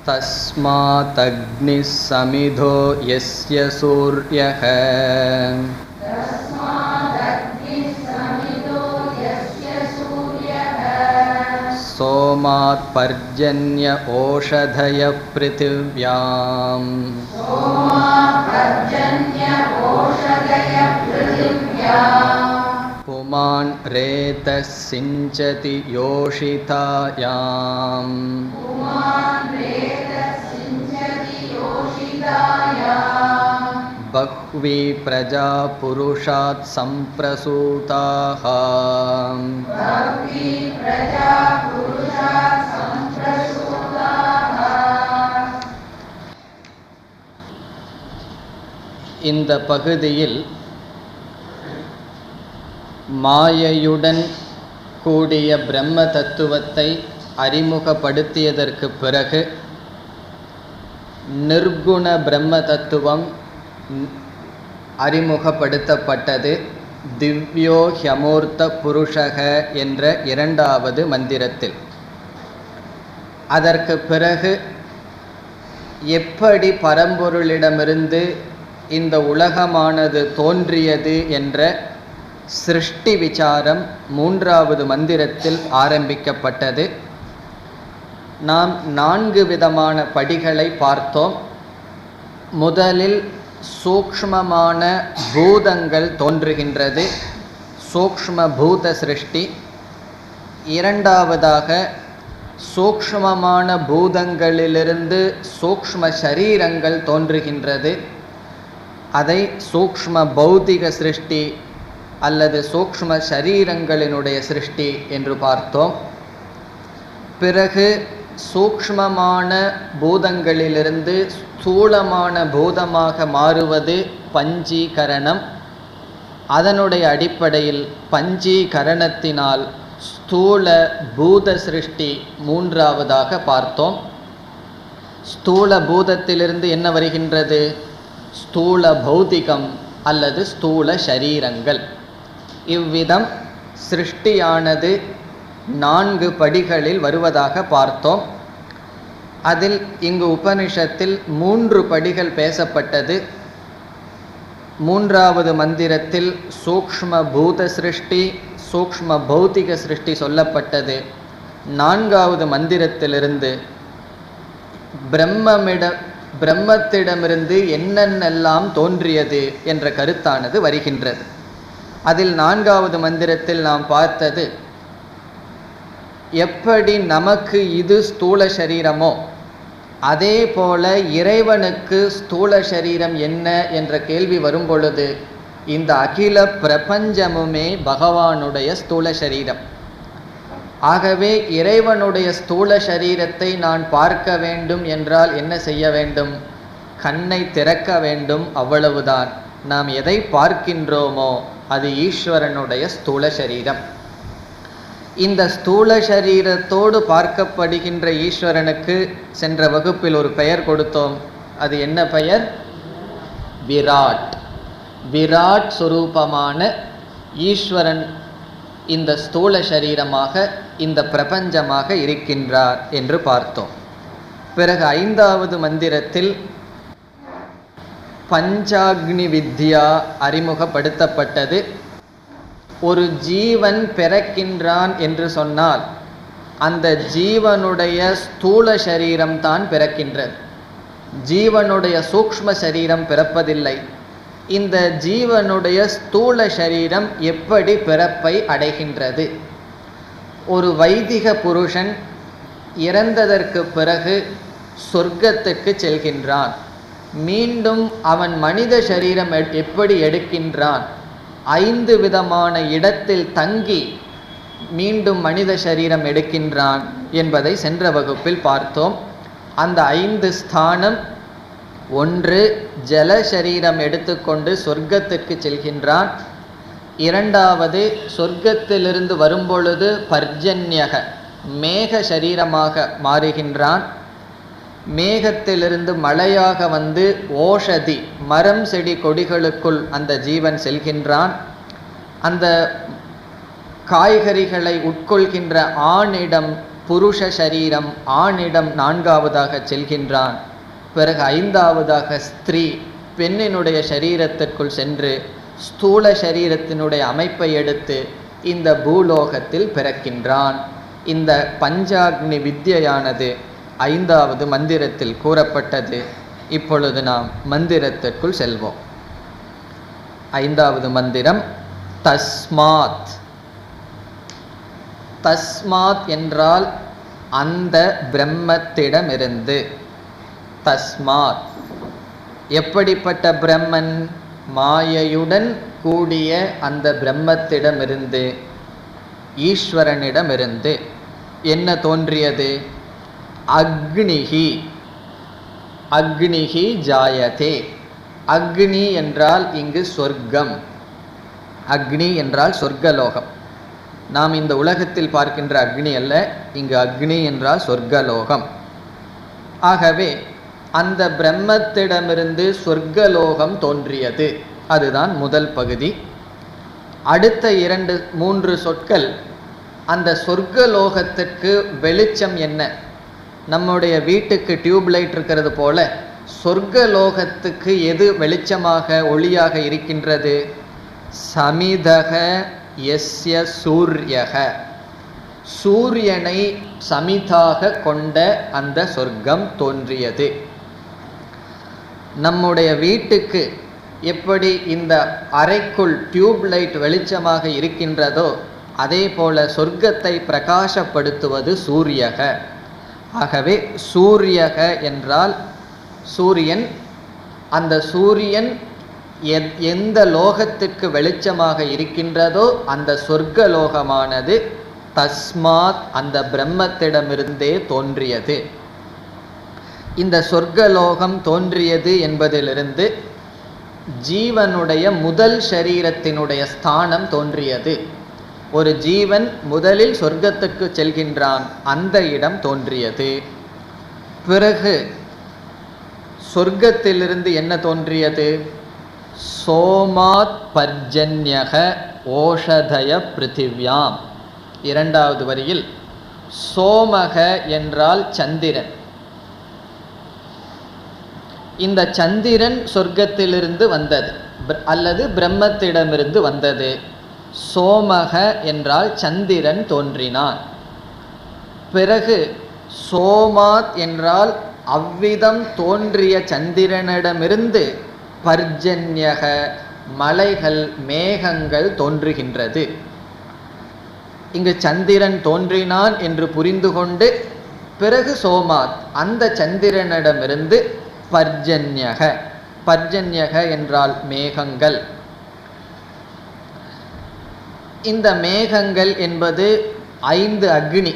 தஸ்மாதக்னிः சமிதோ யஸ்ய சூர்யः சோமாத் பர்ஜன்ய ஓஷதயः பிருதிவ்யாம் புமான் ரேதः சிஞ்சதி யோஷிதாயாம் பஹ்வி பிரஜா புருஷாத் சம்பிரசூதாः. இந்த பகுதியில் மாயையுடன் கூடிய பிரம்ம தத்துவத்தை அறிமுகப்படுத்தியதற்கு பிறகு நிர்குண பிரம்ம தத்துவம் அறிமுகப்படுத்தப்பட்டது. திவ்யோ ஹ்யமூர்த்த புருஷக என்ற இரண்டாவது மந்திரத்தில். அதற்கு பிறகு எப்படி பரம்பொருளிடமிருந்து இந்த உலகமானது தோன்றியது என்ற சிருஷ்டி விசாரம் மூன்றாவது மந்திரத்தில் ஆரம்பிக்கப்பட்டது. நாம் 4 விதமான படிகளை பார்த்தோம். முதலில் சூக்ஷ்மமான பூதங்கள் தோன்றுகின்றது, சூக்ஷ்ம பூத சிருஷ்டி. இரண்டாவதாக சூக்ஷ்மமான பூதங்களிலிருந்து சூக்ஷ்ம சரீரங்கள் தோன்றுகின்றது, அதை சூக்ஷ்ம பௌதிக சிருஷ்டி அல்லது சூக்ஷ்ம சரீரங்களினுடைய சிருஷ்டி என்று பார்த்தோம். பிறகு சூக்ஷ்மமான பூதங்களிலிருந்து ஸ்தூலமான பூதமாக மாறுவது பஞ்சீகரணம். அதனுடைய அடிப்படையில் பஞ்சீகரணத்தினால் ஸ்தூல பூத சிருஷ்டி மூன்றாவதாக பார்த்தோம். ஸ்தூல பூதத்திலிருந்து என்ன வருகின்றது? ஸ்தூல பௌதிகம் அல்லது ஸ்தூல சரீரங்கள். இவ்விதம் சிருஷ்டியானது 4 படிகளில் வருவதாக பார்த்தோம். அதில் இங்கு உபனிஷத்தில் 3 படிகள் பேசப்பட்டது. மூன்றாவது மந்திரத்தில் சூக்ஷ்ம பூத சிருஷ்டி, சூக்ஷ்ம பௌதிக சிருஷ்டி சொல்லப்பட்டது. 4வது மந்திரத்திலிருந்து பிரம்மத்திடமிருந்து என்னென்னெல்லாம் தோன்றியது என்ற கருத்தானது வருகின்றது. அதில் 4வது மந்திரத்தில் நாம் பார்த்தது, எப்படி நமக்கு இது ஸ்தூல சரீரமோ அதே போல இறைவனுக்கு ஸ்தூல சரீரம் என்ன என்ற கேள்வி வரும் பொழுது இந்த அகில பிரபஞ்சமுமே பகவானுடைய ஸ்தூல சரீரம். ஆகவே இறைவனுடைய ஸ்தூல சரீரத்தை நான் பார்க்க வேண்டும் என்றால் என்ன செய்ய வேண்டும்? கண்ணை திறக்க வேண்டும், அவ்வளவுதான். நாம் எதை பார்க்கின்றோமோ அது ஈஸ்வரனுடைய ஸ்தூல சரீரம். இந்த ஸ்தூல சரீரத்தோடு பார்க்கப்படுகின்ற ஈஸ்வரனுக்கு சென்ற வகுப்பில் ஒரு பெயர் கொடுத்தோம். அது என்ன பெயர்? விராட். விராட் சுரூபமான ஈஸ்வரன் இந்த ஸ்தூல சரீரமாக, இந்த பிரபஞ்சமாக இருக்கின்றார் என்று பார்த்தோம். பிறகு 5வது மந்திரத்தில் பஞ்சாக்னி வித்யா அறிமுகப்படுத்தப்பட்டது. ஒரு ஜீவன் பிறக்கின்றான் என்று சொன்னால் அந்த ஜீவனுடைய ஸ்தூல சரீரம்தான் பிறக்கின்றது, ஜீவனுடைய சூக்ஷ்ம சரீரம் பிறப்பதில்லை. இந்த ஜீவனுடைய ஸ்தூல சரீரம் எப்படி பிறப்பை அடைகின்றது? ஒரு வைதிக புருஷன் இறந்ததற்கு பிறகு சொர்க்கத்துக்கு செல்கின்றான். மீண்டும் அவன் மனித சரீரம் எப்படி எடுக்கின்றான்? 5 விதமான இடத்தில் தங்கி மீண்டும் மனித சரீரம் எடுக்கின்றான் என்பதை சென்ற வகுப்பில் பார்த்தோம். அந்த 5 ஸ்தானம்: 1 ஜல சரீரம் எடுத்துக்கொண்டு சொர்க்கத்திற்கு செல்கின்றான். 2வது சொர்க்கத்திலிருந்து வரும்பொழுது பர்ஜன்யக மேக சரீரமாக மாறுகின்றான். மேகத்திலிருந்து மழையாக வந்து ஓஷதி மரம் செடி கொடிகளுக்குள் அந்த ஜீவன் செல்கின்றான். அந்த காய்கறிகளை உட்கொள்கின்ற ஆணிடம் புருஷ சரீரம் ஆணிடம் 4வதாக செல்கின்றான். பிறகு 5வதாக ஸ்திரீ பெண்ணினுடைய சரீரத்திற்குள் சென்று ஸ்தூல சரீரத்தினுடைய அமைப்பை எடுத்து இந்த பூலோகத்தில் பிறக்கின்றான். இந்த பஞ்சாக்னி வித்யானது 5வது மந்திரத்தில் கூறப்பட்டது. இப்பொழுது நாம் மந்திரத்திற்குள் செல்வோம். 5வது மந்திரம் தஸ்மாத். தஸ்மாத் என்றால் அந்த பிரம்மத்திடமிருந்து. தஸ்மாத் எப்படிப்பட்ட பிரம்மன்? மாயையுடன் கூடிய அந்த பிரம்மத்திடமிருந்து, ஈஸ்வரனிடமிருந்து என்ன தோன்றியது? அக்னிஹி. அக்னிஹி ஜாயதே. அக்னி என்றால் இங்கு சொர்க்கம். அக்னி என்றால் சொர்க்கலோகம். நாம் இந்த உலகத்தில் பார்க்கின்ற அக்னி அல்ல, இங்கு அக்னி என்றால் சொர்க்கலோகம். ஆகவே அந்த பிரம்மத்திடமிருந்து சொர்க்கலோகம் தோன்றியது. அதுதான் முதல் பகுதி. அடுத்த 2-3 சொற்கள் அந்த சொர்க்கலோகத்திற்கு வெளிச்சம் என்ன? நம்முடைய வீட்டுக்கு டியூப்லைட் இருக்கிறது போல சொர்க்கலோகத்துக்கு எது வெளிச்சமாக ஒளியாக இருக்கின்றது? சமிதக யஸ்ய சூர்யக. சூரியனை சமிதாக கொண்ட அந்த சொர்க்கம் தோன்றியது. நம்முடைய வீட்டுக்கு எப்படி இந்த அறைக்குள் டியூப்லைட் வெளிச்சமாக இருக்கின்றதோ அதே போல சொர்க்கத்தை பிரகாசப்படுத்துவது சூரியக. ஆகவே சூரியக என்றால் சூரியன். அந்த சூரியன் எந்த லோகத்திற்கு வெளிச்சமாக இருக்கின்றதோ அந்த சொர்க்கலோகமானது தஸ்மாத் அந்த பிரம்மத்திடமிருந்தே தோன்றியது. இந்த சொர்க்கலோகம் தோன்றியது என்பதிலிருந்து ஜீவனுடைய முதல் சரீரத்தினுடைய ஸ்தானம் தோன்றியது. ஒரு ஜீவன் முதலில் சொர்க்கத்துக்கு செல்கின்றான், அந்த இடம் தோன்றியது. பிறகு சொர்க்கத்திலிருந்து என்ன தோன்றியது? சோமாத் பர்ஜன்யக ஓஷதய பிருத்திவ்யாம். 2வது வரியில் சோமக என்றால் சந்திரன். இந்த சந்திரன் சொர்க்கத்திலிருந்து வந்தது அல்லது பிரம்மத்திடமிருந்து வந்தது. சோமக என்றால் சந்திரன் தோன்றினான். பிறகு சோமாத் என்றால் அவ்விதம் தோன்றிய சந்திரனிடமிருந்து பர்ஜன்யக மலைகள் மேகங்கள் தோன்றுகின்றது. இங்கு சந்திரன் தோன்றினான் என்று புரிந்து கொண்டு பிறகு சோமாத் அந்த சந்திரனிடமிருந்து பர்ஜன்யக. பர்ஜன்யக என்றால் மேகங்கள். இந்த மேகங்கள் என்பது 5 அக்னி.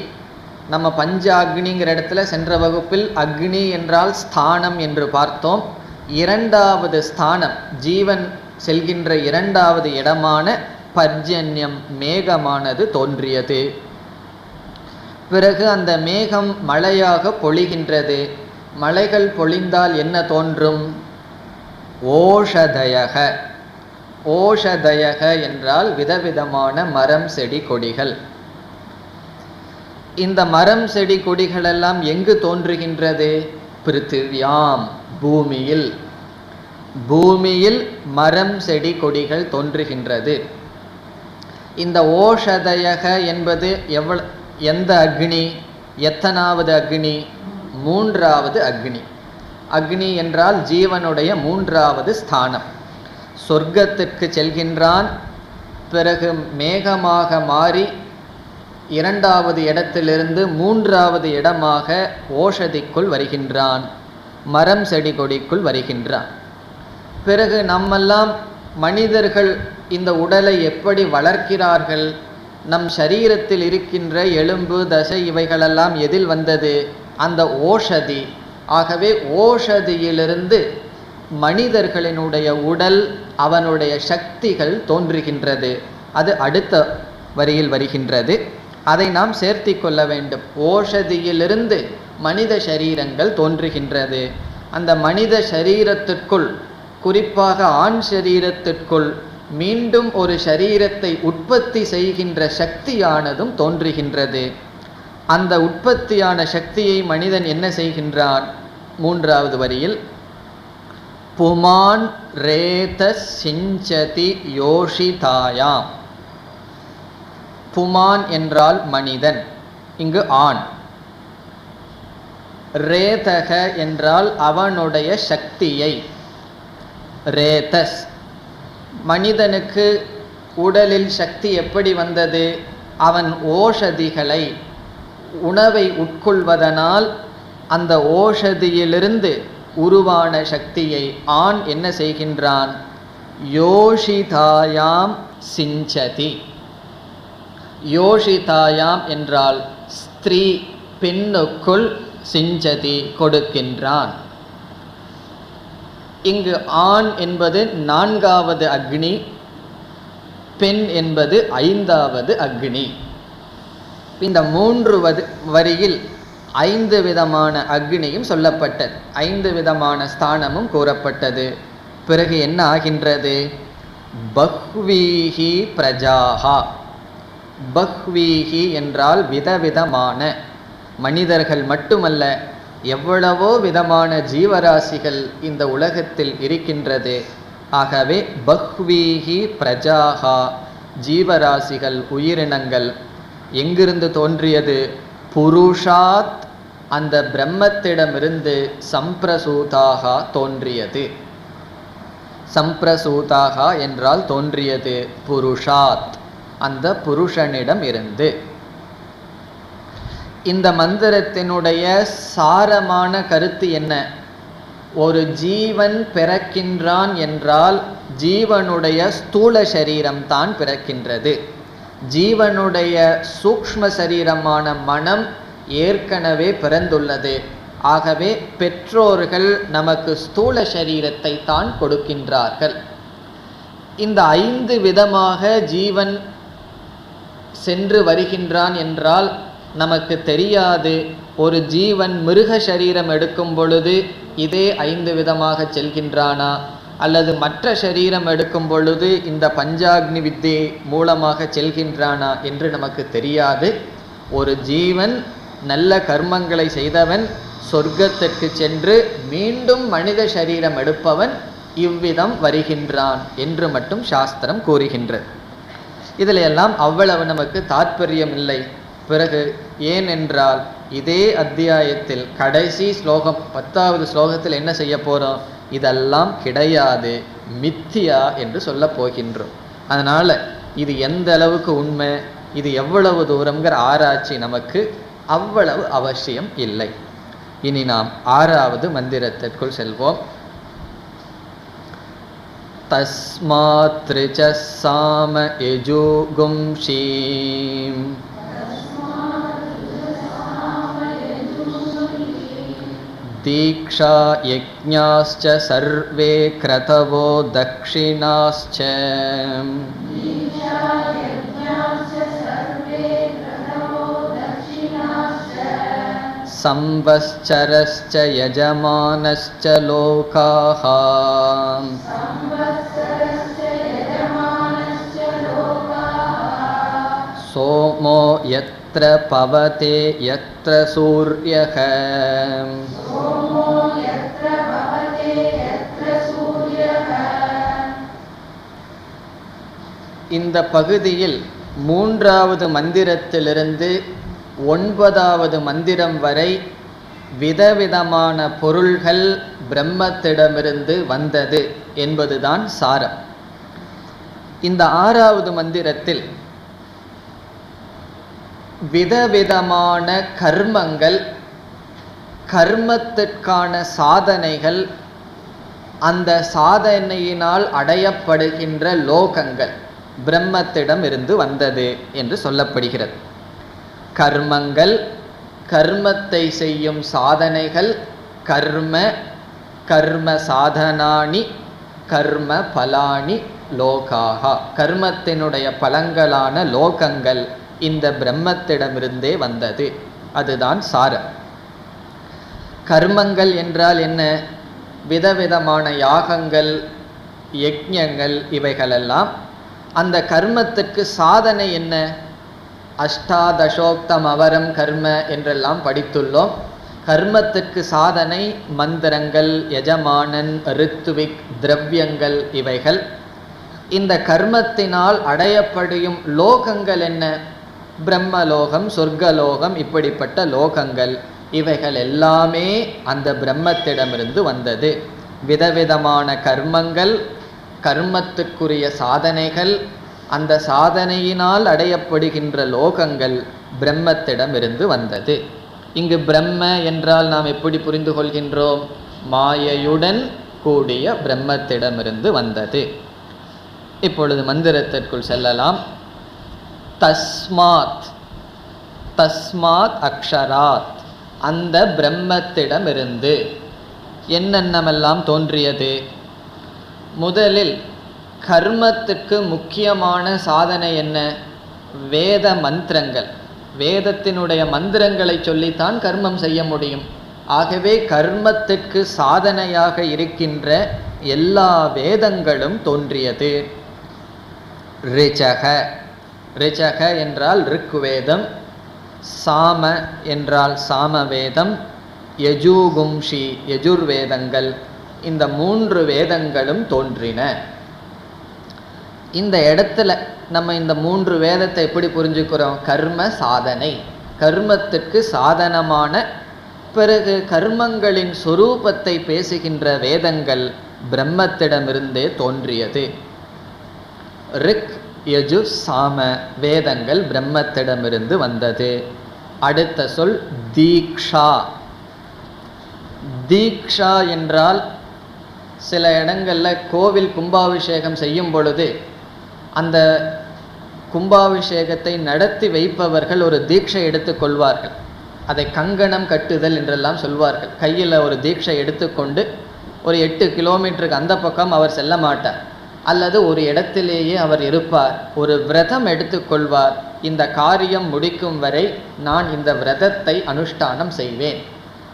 நம்ம பஞ்ச அக்னிங்கிற இடத்துல சென்ற வகுப்பில் அக்னி என்றால் ஸ்தானம் என்று பார்த்தோம். 2வது ஸ்தானம் ஜீவன் செல்கின்ற 2வது இடமான பர்ஜன்யம் மேகமானது தோன்றியது. பிறகு அந்த மேகம் மழையாக பொழிகின்றது. மலைகள் பொழிந்தால் என்ன தோன்றும்? ஓஷதயக. ஓஷதயக என்றால் விதவிதமான மரம் செடி கொடிகள். இந்த மரம் செடி கொடிகளெல்லாம் எங்கு தோன்றுகின்றது? பிருத்திவ்யாம் பூமியில். பூமியில் மரம் செடி கொடிகள் தோன்றுகின்றது. இந்த ஓஷதயக என்பது எந்த அக்னி? எத்தனாவது அக்னி? 3வது அக்னி. அக்னி என்றால் ஜீவனுடைய 3வது ஸ்தானம். சொர்க்கத்திற்கு செல்கின்றான். பிறகு மேகமாக மாறி 2வது இடத்திலிருந்து 3வது இடமாக ஓஷதிக்குள் வருகின்றான். மரம் செடி கொடிக்குள் வருகின்றான். பிறகு நம்மெல்லாம் மனிதர்கள் இந்த உடலை எப்படி வளர்க்கிறார்கள்? நம் சரீரத்தில் இருக்கின்ற எலும்பு தசை இவைகளெல்லாம் எதில் வந்தது? அந்த ஓஷதி. ஆகவே ஓஷதியிலிருந்து மனிதர்களினுடைய உடல், அவனுடைய சக்திகள் தோன்றுகின்றது. அது அடுத்த வரியில் வருகின்றது. அதை நாம் சேர்த்தி கொள்ள வேண்டும். ஓஷதியிலிருந்து மனித சரீரங்கள் தோன்றுகின்றது. அந்த மனித சரீரத்திற்குள், குறிப்பாக ஆண் சரீரத்திற்குள் மீண்டும் ஒரு சரீரத்தை உற்பத்தி செய்கின்ற சக்தியானதும் தோன்றுகின்றது. அந்த உற்பத்தியான சக்தியை மனிதன் என்ன செய்கின்றான்? மூன்றாவது வரியில் புமான் ரேத சிஞ்சதி யோஷிதாயாம். புமான் என்றால் மனிதன், இங்கு ஆண். ரேதக என்றால் அவனுடைய சக்தியை. ரேதஸ், மனிதனுக்கு உடலில் சக்தி எப்படி வந்தது? அவன் ஓஷதிகளை, உணவை உட்கொள்வதனால் அந்த ஓஷதியிலிருந்து உருவான சக்தியை ஆண் என்ன செய்கின்றான்? யோஷிதாயாம் சிஞ்சதி. யோஷிதாயாம் என்றால் ஸ்திரீ, பெண்ணுக்குள் சிஞ்சதி கொடுக்கின்றான். இங்கு ஆண் என்பது 4வது அக்னி, பெண் என்பது 5வது அக்னி. இந்த 3 வரியில் 5 விதமான அக்னியும் சொல்லப்பட்டது, 5 விதமான ஸ்தானமும் கூறப்பட்டது. பிறகு என்ன ஆகின்றது? பஹ்வீஹி பிரஜாஹா. பஹ்வீஹி என்றால் விதவிதமான, மனிதர்கள் மட்டுமல்ல, எவ்வளவோ விதமான ஜீவராசிகள் இந்த உலகத்தில் இருக்கின்றது. ஆகவே பஹ்வீஹி பிரஜாஹா, ஜீவராசிகள், உயிரினங்கள் எங்கிருந்து தோன்றியது? புருஷாத், அந்த பிரம்மத்திடமிருந்து சம்பிரசூதாகா தோன்றியது. சம்பிரசூதாகா என்றால் தோன்றியது, புருஷாத், அந்த புருஷனிடம் இருந்து. இந்த மந்திரத்தினுடைய சாரமான கருத்து என்ன? ஒரு ஜீவன் பிறக்கின்றான் என்றால் ஜீவனுடைய ஸ்தூல சரீரம்தான் பிறக்கின்றது. ஜீவனுடைய சூக்ஷ்ம சரீரமான மனம் ஏற்கனவே பிறந்துள்ளது. ஆகவே பெற்றோர்கள் நமக்கு ஸ்தூல சரீரத்தை தான் கொடுக்கின்றார்கள். இந்த 5 விதமாக ஜீவன் சென்று வருகின்றான் என்றால் நமக்கு தெரியாது. ஒரு ஜீவன் மிருக சரீரம் எடுக்கும் பொழுது இதே 5 விதமாக செல்கின்றானா, அல்லது மற்ற சரீரம் எடுக்கும் பொழுது இந்த பஞ்சாக்னி வித்தை மூலமாக செல்கின்றானா என்று நமக்கு தெரியாது. ஒரு ஜீவன் நல்ல கர்மங்களை செய்தவன் சொர்க்கத்திற்கு சென்று மீண்டும் மனித சரீரம் எடுப்பவன் இவ்விதம் வருகின்றான் என்று மட்டும் சாஸ்திரம் கூறுகின்றது. இதில் எல்லாம் அவ்வளவு நமக்கு தாற்பயம் இல்லை. பிறகு ஏனென்றால் இதே அத்தியாயத்தில் கடைசி ஸ்லோகம் 10வது ஸ்லோகத்தில் என்ன செய்ய போகிறோம்? இதெல்லாம் கிடையாது, மித்தியா என்று சொல்ல போகின்றோம். அதனால் இது எந்த அளவுக்கு உண்மை, இது எவ்வளவு தூரங்கிற ஆராய்ச்சி நமக்கு அவ்வளவு அவசியம் இல்லை. இனி நாம் 6வது மந்திரத்திற்குள் செல்வோம். தஸ்மாத் த்ரிஜஸ் சாம யஜுகும்ஷீம் தீக்ஷா யஜ்ஞாஸ்ச சர்வே க்ரதவோ தக்ஷிணாஸ்ச சம்வத்சரஸ்ச யஜமானஸ்ச லோகாஹ சோமோ யத்ர பவதே யத்ர சூர்யஹ. இந்த பகுதியில் 3வது மந்திரத்திலிருந்து 9வது மந்திரம் வரை விதவிதமான பொருள்கள் பிரம்மத்திடமிருந்து வந்தது என்பதுதான் சாரம். இந்த 6வது மந்திரத்தில் விதவிதமான கர்மங்கள், கர்மத்திற்கான சாதனைகள், அந்த சாதனையினால் அடையப்படுகின்ற லோகங்கள் பிரம்மத்திடம் இருந்து வந்தது என்று சொல்லப்படுகிறது. கர்மங்கள், கர்மத்தை செய்யும் சாதனைகள், கர்ம கர்ம சாதனானி கர்ம பலானி லோகாஹா, கர்மத்தினுடைய பலங்களான லோகங்கள் இந்த பிரம்மத்திடமிருந்தே வந்தது. அதுதான் சாரம். கர்மங்கள் என்றால் என்ன? விதவிதமான யாகங்கள், யஜ்ஞங்கள், இவைகளெல்லாம். அந்த கர்மத்திற்கு சாதனை என்ன? அஷ்டாதசோக்தம் அவரம் கர்ம என்றெல்லாம் படித்துள்ளோம். கர்மத்திற்கு சாதனை மந்திரங்கள், யஜமானன், ரித்துவிக், திரவியங்கள் இவைகள். இந்த கர்மத்தினால் அடையப்படும் லோகங்கள் என்ன? பிரம்மலோகம், சொர்க்கலோகம், இப்படிப்பட்ட லோகங்கள். இவைகள் எல்லாமே அந்த பிரம்மத்திடமிருந்து வந்தது. விதவிதமான கர்மங்கள், கர்மத்துக்குரிய சாதனைகள், அந்த சாதனையினால் அடையப்படுகின்ற லோகங்கள் பிரம்மத்திடமிருந்து வந்தது. இங்கு பிரம்ம என்றால் நாம் எப்படி புரிந்து கொள்கின்றோம்? மாயையுடன் கூடிய பிரம்மத்திடமிருந்து வந்தது. இப்பொழுது மந்திரத்திற்குள் செல்லலாம். தஸ்மாத், தஸ்மாத் அக்ஷராத், அந்த பிரம்மத்திடமிருந்து என்னென்னமெல்லாம் தோன்றியது? முதலில் கர்மத்துக்கு முக்கியமான சாதனை என்ன? வேத மந்திரங்கள். வேதத்தினுடைய மந்திரங்களை சொல்லித்தான் கர்மம் செய்ய முடியும். ஆகவே கர்மத்திற்கு சாதனையாக இருக்கின்ற எல்லா வேதங்களும் தோன்றியது. ரிச்சக, ரிச்சக என்றால் ரிக்வேதம், சாம என்றால் சாமவேதம், யஜூகும்ஷி யஜுர்வேதங்கள். இந்த 3 வேதங்களும் தோன்றின. இந்த இடத்துல நம்ம இந்த 3 வேதத்தை எப்படி புரிஞ்சுக்கிறோம்? கர்ம சாதனை, கர்மத்திற்கு சாதனமான, பிறகு கர்மங்களின் சொரூபத்தை பேசுகின்ற வேதங்கள் பிரம்மத்திடமிருந்தே தோன்றியது. ரிக், யஜு, சாம வேதங்கள் பிரம்மத்திடமிருந்து வந்தது. அடுத்த சொல் தீக்ஷா. தீக்ஷா என்றால் சில இடங்களில் கோவில் கும்பாபிஷேகம் செய்யும் பொழுது அந்த கும்பாபிஷேகத்தை நடத்தி வைப்பவர்கள் ஒரு தீட்சை எடுத்துக்கொள்வார்கள். அதை கங்கணம் கட்டுதல் என்றெல்லாம் சொல்வார்கள். கையில் ஒரு தீட்சை எடுத்துக்கொண்டு ஒரு 8 கிலோமீட்டருக்கு அந்த பக்கம் அவர் செல்ல மாட்டார், அல்லது ஒரு இடத்திலேயே அவர் இருப்பார். ஒரு விரதம் எடுத்துக்கொள்வார். இந்த காரியம் முடிக்கும் வரை நான் இந்த விரதத்தை அனுஷ்டானம் செய்வேன்.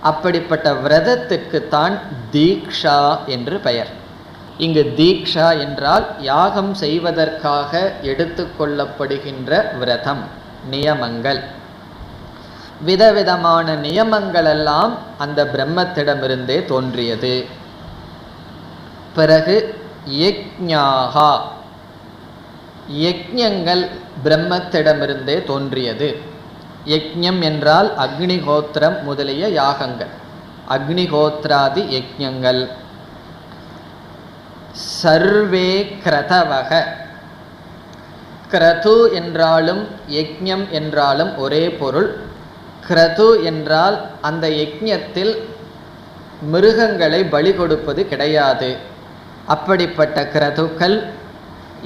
அப்படிப்பட்ட விரதத்துக்குத்தான் தீக்ஷா என்று பெயர். இங்கு தீக்ஷா என்றால் யாகம் செய்வதற்காக எடுத்துக்கொள்ளப்படுகின்ற விரதம், நியமங்கள். விதவிதமான நியமங்கள் எல்லாம் அந்த பிரம்மத்திடமிருந்தே தோன்றியது. பிறகு யக்ஞாஹா, யக்ஞங்கள் பிரம்மத்திடமிருந்தே தோன்றியது. யக்ஞம் என்றால் அக்னிஹோத்திரம் முதலிய யாகங்கள், அக்னிஹோத்ராதி யக்ஞங்கள். சர்வே கிரதவக, கிரது என்றாலும் யக்ஞம் என்றாலும் ஒரே பொருள். கிரது என்றால் அந்த யக்ஞத்தில் மிருகங்களை பலி கொடுப்பது கிடையாது. அப்படிப்பட்ட கிரதுக்கள்,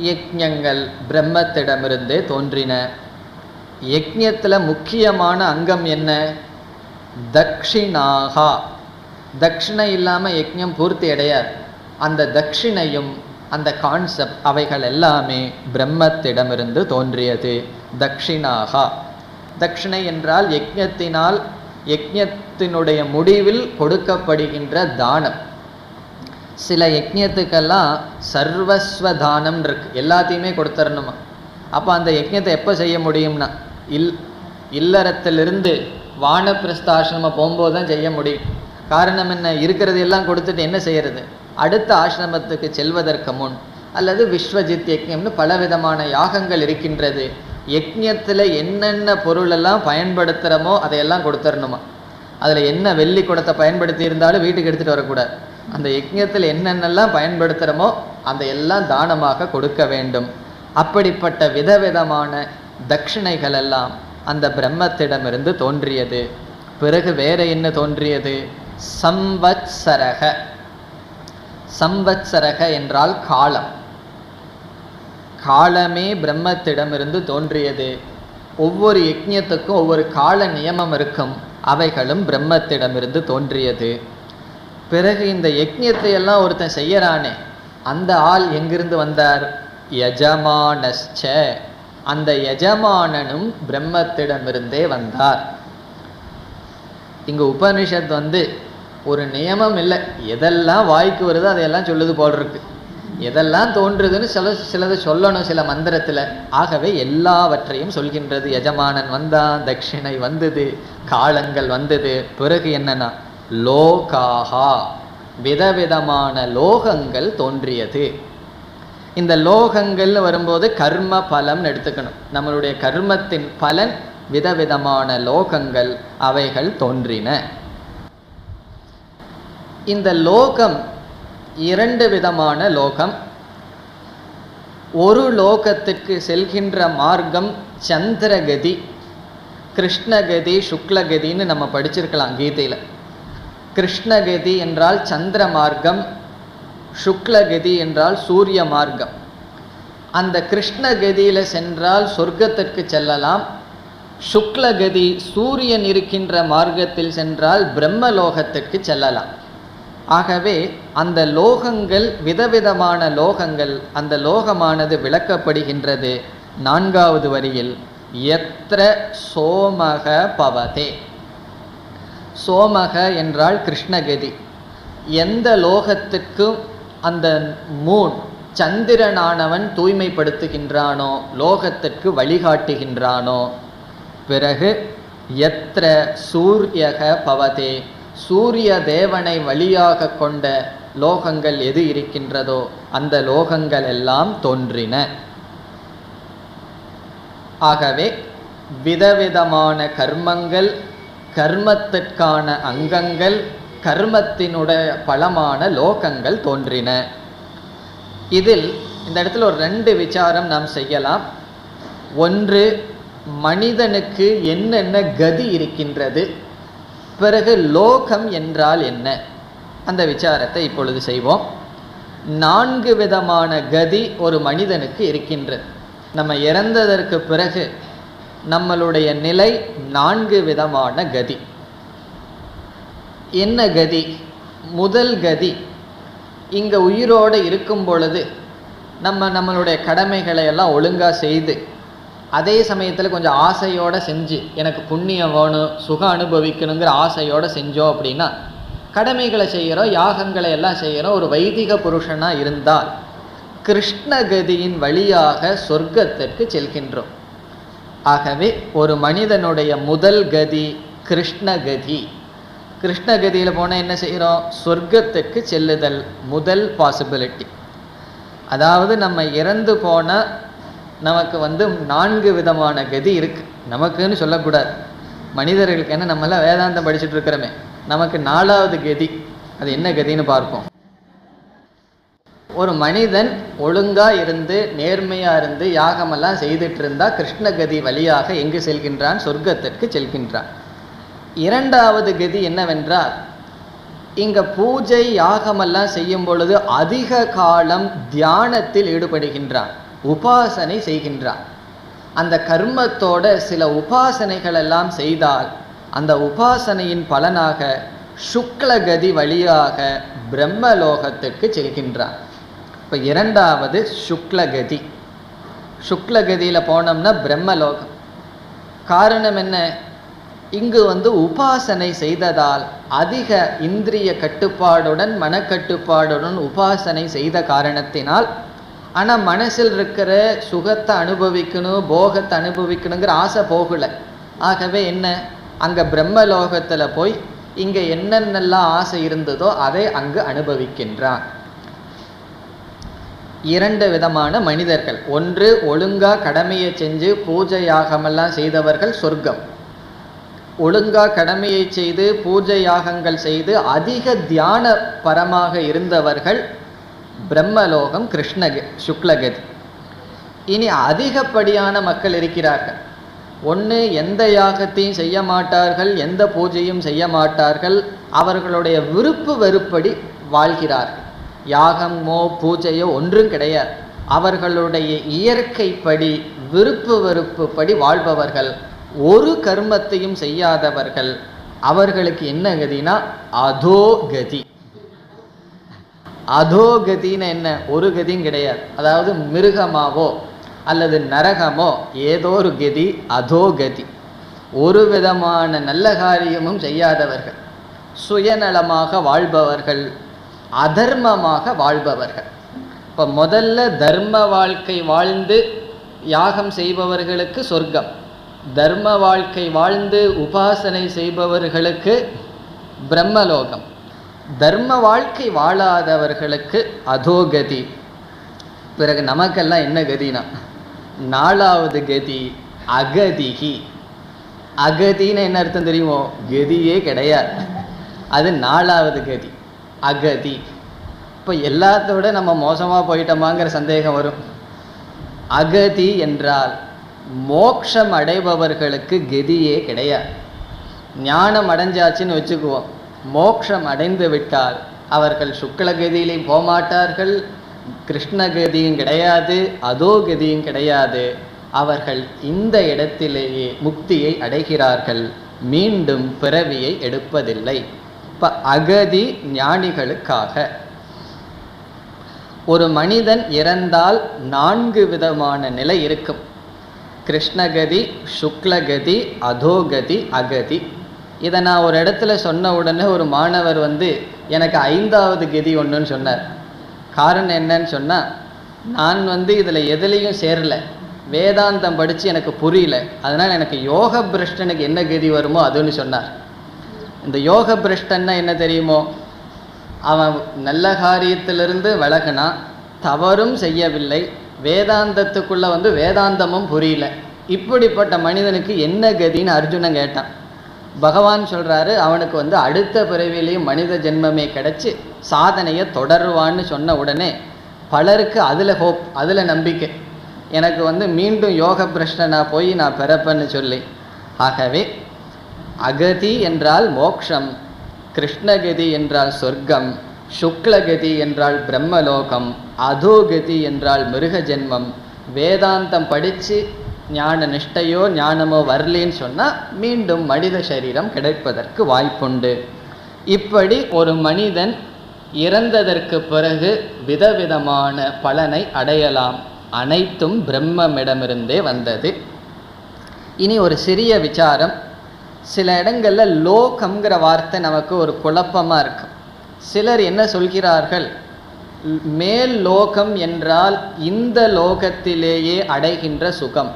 யக்ஞங்கள் பிரம்மத்திடமிருந்தே தோன்றின. யக்ஞத்தில் முக்கியமான அங்கம் என்ன? தக்ஷிணாகா. தக்ஷிணை இல்லாமல் யக்ஞம் பூர்த்தி அடையாது. அந்த தக்ஷிணையும் அந்த கான்செப்ட் அவைகள் எல்லாமே பிரம்மத்திடமிருந்து தோன்றியது. தக்ஷிணாகா, தக்ஷிணை என்றால் யக்ஞத்தினால், யக்ஞத்தினுடைய முடிவில் கொடுக்கப்படுகின்ற தானம். சில யக்ஞத்துக்கெல்லாம் சர்வஸ்வ தானம் இருக்கு, எல்லாத்தையுமே கொடுத்துடணுமா. அப்போ அந்த யக்ஞத்தை எப்போ செய்ய முடியும்னா இல்லறத்திலிருந்து வானப்பிரஸ்தாசிரமம் போகும்போது தான் செய்ய முடியும். காரணம் என்ன? இருக்கிறது எல்லாம் கொடுத்துட்டு என்ன செய்யறது? அடுத்த ஆசிரமத்துக்கு செல்வதற்கு முன், அல்லது விஸ்வஜித் யக்ஞம்னு பலவிதமான யாகங்கள் இருக்கின்றது. யக்ஞத்தில் என்னென்ன பொருளெல்லாம் பயன்படுத்துகிறோமோ அதையெல்லாம் கொடுத்துடணுமா. அதில் என்ன வெள்ளி குடத்தை பயன்படுத்தி இருந்தாலும் வீட்டுக்கு எடுத்துகிட்டு வரக்கூடாது. அந்த யக்ஞத்தில் என்னென்னலாம் பயன்படுத்துகிறோமோ அந்த எல்லாம் தானமாக கொடுக்க வேண்டும். அப்படிப்பட்ட விதவிதமான தட்சிணைகள் எல்லாம் அந்த பிரம்மத்திடமிருந்து தோன்றியது. பிறகு வேற என்ன தோன்றியது? சம்வத்சரக. சம்வத்சரக என்றால் காலம். காலமே பிரம்மத்திடமிருந்து தோன்றியது. ஒவ்வொரு யக்ஞத்துக்கும் ஒவ்வொரு கால நியமம் இருக்கும், அவைகளும் பிரம்மத்திடமிருந்து தோன்றியது. பிறகு இந்த யக்ஞத்தை எல்லாம் ஒருத்தன் செய்யறானே, அந்த ஆள் எங்கிருந்து வந்தார்? யஜமானஸ்ச, அந்த யஜமானனும் பிரம்மத்திடமிருந்தே வந்தார். இங்கு உபனிஷத் ஒரு நியமம் இல்லை, எதெல்லாம் வாய்க்கு வருதோ அதையெல்லாம் சொல்லுது போல் இருக்கு. எதெல்லாம் தோன்றுதுன்னு சிலது சொல்லணும் சில மந்திரத்தில். ஆகவே எல்லாவற்றையும் சொல்கின்றது. எஜமானன் வந்தான், தட்சிணை வந்தது, காலங்கள் வந்தது. பிறகு என்னன்னா லோகாஹா, விதவிதமான லோகங்கள் தோன்றியது. இந்த லோகங்கள் வரும்போது கர்ம பலம் எடுத்துக்கணும். நம்மளுடைய கர்மத்தின் பலன் விதவிதமான லோகங்கள், அவைகள் தோன்றின. இந்த லோகம் இரண்டு விதமான லோகம். ஒரு லோகத்துக்கு செல்கின்ற மார்க்கம் சந்திரகதி, கிருஷ்ணகதி, சுக்லகதின்னு நம்ம படிச்சிருக்கலாம் கீதையில். கிருஷ்ணகதி என்றால் சந்திர மார்க்கம், சுக்லகதி என்றால் சூரிய மார்க்கம். அந்த கிருஷ்ணகதியில் சென்றால் சொர்க்கத்திற்கு செல்லலாம். சுக்லகதி சூரியன் இருக்கின்ற மார்க்கத்தில் சென்றால் பிரம்மலோகத்திற்கு செல்லலாம். ஆகவே அந்த லோகங்கள் விதவிதமான லோகங்கள். அந்த லோகமானது விளக்கப்படுகின்றது 4வது வரியில். யத்ர சோமக பவதே. சோமக என்றால் கிருஷ்ணகதி. எந்த லோகத்துக்கும் அந்த மூன் சந்திரனானவன் தூய்மைப்படுத்துகின்றானோ, லோகத்திற்கு வழிகாட்டுகின்றானோ. பிறகு யத்ர சூரியக பவதே, சூரிய தேவனை வழியாக கொண்ட லோகங்கள் எது இருக்கின்றதோ அந்த லோகங்கள் எல்லாம் தோன்றின. ஆகவே விதவிதமான கர்மங்கள், கர்மத்திற்கான அங்கங்கள், கர்மத்தினுடைய பலமான லோகங்கள் தோன்றின. இதில் இந்த இடத்துல ஒரு 2 விசாரம் நாம் செய்யலாம். ஒன்று, மனிதனுக்கு என்னென்ன கதி இருக்கின்றது, பிறகு லோகம் என்றால் என்ன, அந்த விசாரத்தை இப்பொழுது செய்வோம். 4 விதமான கதி ஒரு மனிதனுக்கு இருக்கின்றது. நம்ம இறந்ததற்கு பிறகு நம்மளுடைய நிலை 4 விதமான கதி. என்ன கதி? முதல் கதி, இங்கே உயிரோடு இருக்கும் பொழுது நம்மளுடைய கடமைகளை எல்லாம் ஒழுங்காக செய்து, அதே சமயத்தில் கொஞ்சம் ஆசையோடு செஞ்சு, எனக்கு புண்ணியம் வேணும், சுகம் அனுபவிக்கணுங்கிற ஆசையோடு செஞ்சோம் அப்படின்னா, கடமைகளை செய்கிறோம், யாகங்களை எல்லாம் செய்கிறோம், ஒரு வைதிக புருஷனாக இருந்தால் கிருஷ்ணகதியின் வழியாக சொர்க்கத்திற்கு செல்கின்றோம். ஆகவே ஒரு மனிதனுடைய முதல் கதி கிருஷ்ணகதி. கிருஷ்ணகதியில் போனால் என்ன செய்கிறோம்? சொர்க்கத்திற்கு செல்லுதல் முதல் பாசிபிலிட்டி. அதாவது நம்ம இறந்து போனால் நமக்கு 4 விதமான கதி இருக்குது. நமக்குன்னு சொல்லக்கூடாது, மனிதர்களுக்கு. என்ன, நம்மளாம் வேதாந்தம் படிச்சுட்டு இருக்கிறோமே, நமக்கு 4வது கதி. அது என்ன கதின்னு பார்ப்போம். ஒரு மனிதன் ஒழுங்காக இருந்து நேர்மையாக இருந்து யாகமெல்லாம் செய்துட்டு இருந்தால் கிருஷ்ணகதி வழியாக எங்கு செல்கின்றான்? சொர்க்கத்திற்கு செல்கின்றான். 2வது கதி என்னவென்றால், இங்கே பூஜை யாகமெல்லாம் செய்யும் பொழுது அதிக காலம் தியானத்தில் ஈடுபடுகின்றான், உபாசனை செய்கின்றான். அந்த கர்மத்தோட சில உபாசனைகள் எல்லாம் செய்தால் அந்த உபாசனையின் பலனாக சுக்லகதி வழியாக பிரம்மலோகத்திற்கு செல்கின்றான். இப்போ 2வது சுக்லகதி. சுக்லகதியில் போனோம்னா பிரம்மலோகம். காரணம் என்ன? இங்கு உபாசனை செய்ததால், அதிக இந்திரிய கட்டுப்பாடுடன் மனக்கட்டுப்பாடுடன் உபாசனை செய்த காரணத்தினால், ஆனால் மனசில் இருக்கிற சுகத்தை அனுபவிக்கணும், போகத்தை அனுபவிக்கணுங்கிற ஆசை போகலை. ஆகவே என்ன, அங்கே பிரம்மலோகத்தில் போய் இங்கே என்னென்னலாம் ஆசை இருந்ததோ அதை அங்கு அனுபவிக்கின்றான். 2 விதமான மனிதர்கள். ஒன்று, ஒழுங்காக கடமையை செஞ்சு பூஜை யாகமெல்லாம் செய்தவர்கள் சொர்க்கம். ஒழுங்காக கடமையை செய்து பூஜை யாகங்கள் செய்து அதிக தியான பரமாக இருந்தவர்கள் பிரம்மலோகம், சுக்லகதி. இனி அதிகப்படியான மக்கள் இருக்கிறார்கள். ஒன்று, எந்த யாகத்தையும் செய்ய மாட்டார்கள், எந்த பூஜையும் செய்ய மாட்டார்கள், அவர்களுடைய விருப்பு வெறுப்படி வாழ்கிறார்கள். யாகமோ பூஜையோ ஒன்றும் கிடையாது, அவர்களுடைய இயற்கைப்படி விருப்பு வெறுப்பு படி வாழ்பவர்கள், ஒரு கர்மத்தையும் செய்யாதவர்கள். அவர்களுக்கு என்ன கதினா அதோகதி. அதோகதின்னு என்ன? ஒரு கதியும் கிடையாது. அதாவது மிருகமாவோ அல்லது நரகமோ ஏதோ ஒரு கதி அதோகதி. ஒரு விதமான நல்ல காரியமும் செய்யாதவர்கள், சுயநலமாக வாழ்பவர்கள், அதர்மமாக வாழ்பவர்கள். இப்போ முதல்ல தர்ம வாழ்க்கை வாழ்ந்து யாகம் செய்பவர்களுக்கு சொர்க்கம், தர்ம வாழ்க்கை வாழ்ந்து உபாசனை செய்பவர்களுக்கு பிரம்மலோகம், தர்ம வாழ்க்கை வாழாதவர்களுக்கு அதோகதி. பிறகு நமக்கெல்லாம் என்ன கதினா, 4வது கதி அகதிகி. அகதின்னு என்ன அர்த்தம் தெரியுமோ? கதியே கிடையாது, அது 4வது கதி அகதி. இப்போ எல்லாத்தோட நம்ம மோசமாக போயிட்டோமாங்கிற சந்தேகம் வரும். அகதி என்றால் மோட்சம் அடைபவர்களுக்கு கதியே கிடையாது. ஞானம் அடைஞ்சாச்சுன்னு வச்சுக்குவோம், மோட்சம் அடைந்து விட்டால் அவர்கள் சுக்லகதியிலையும் போகமாட்டார்கள், கிருஷ்ணகதியும் கிடையாது, அதோகதியும் கிடையாது. அவர்கள் இந்த இடத்திலேயே முக்தியை அடைகிறார்கள், மீண்டும் பிறவியை எடுப்பதில்லை. இப்போ அகதி ஞானிகளுக்காக. ஒரு மனிதன் இறந்தால் 4 விதமான நிலை இருக்கும்: கிருஷ்ணகதி, சுக்லகதி, அதோகதி, அகதி. இதை நான் ஒரு இடத்துல சொன்ன உடனே ஒரு மாணவர் எனக்கு 5வது கதி ஒன்றுன்னு சொன்னார். காரணம் என்னன்னு சொன்னால், நான் இதில் எதுலேயும் சேரலை, வேதாந்தம் படித்து எனக்கு புரியல, அதனால் எனக்கு யோக பிரஷ்டனுக்கு என்ன கதி வருமோ அதுன்னு சொன்னார். இந்த யோக பிரஷ்டன்னா என்ன தெரியுமோ? அவன் நல்ல காரியத்திலிருந்து விலகினா, தவறும் செய்யவில்லை, வேதாந்தத்துக்குள்ளே வேதாந்தமும் புரியல, இப்படிப்பட்ட மனிதனுக்கு என்ன கதின்னு அர்ஜுனன் கேட்டான். பகவான் சொல்கிறாரு, அவனுக்கு அடுத்த பிறவிலையும் மனித ஜென்மமே கிடச்சி சாதனையை தொடருவான்னு சொன்ன உடனே பலருக்கு அதில் ஹோப், அதில் நம்பிக்கை, எனக்கு மீண்டும் யோக பிரஷ்டனாக போய் நான் பிறப்பேன்னு சொல்லி. ஆகவே அகதி என்றால் மோக்ஷம், கிருஷ்ணகதி என்றால் சொர்க்கம், சுக்லகதி என்றால் பிரம்மலோகம், அதோகதி என்றால் மிருக ஜென்மம். வேதாந்தம் படித்து ஞான நிஷ்டையோ ஞானமோ வரலேன்னு சொன்னால் மீண்டும் மனித சரீரம் கிடைப்பதற்கு வாய்ப்புண்டு. இப்படி ஒரு மனிதன் இறந்ததற்கு பிறகு விதவிதமான பலனை அடையலாம். அனைத்தும் பிரம்மமிடமிருந்தே வந்தது. இனி ஒரு சிறிய விசாரம். சில இடங்களில் லோகம்ங்கிற வார்த்தை நமக்கு ஒரு குழப்பமாக இருக்கும். சிலர் என்ன சொல்கிறார்கள், மேல் லோகம் என்றால் இந்த லோகத்திலேயே அடைகின்ற சுகம்,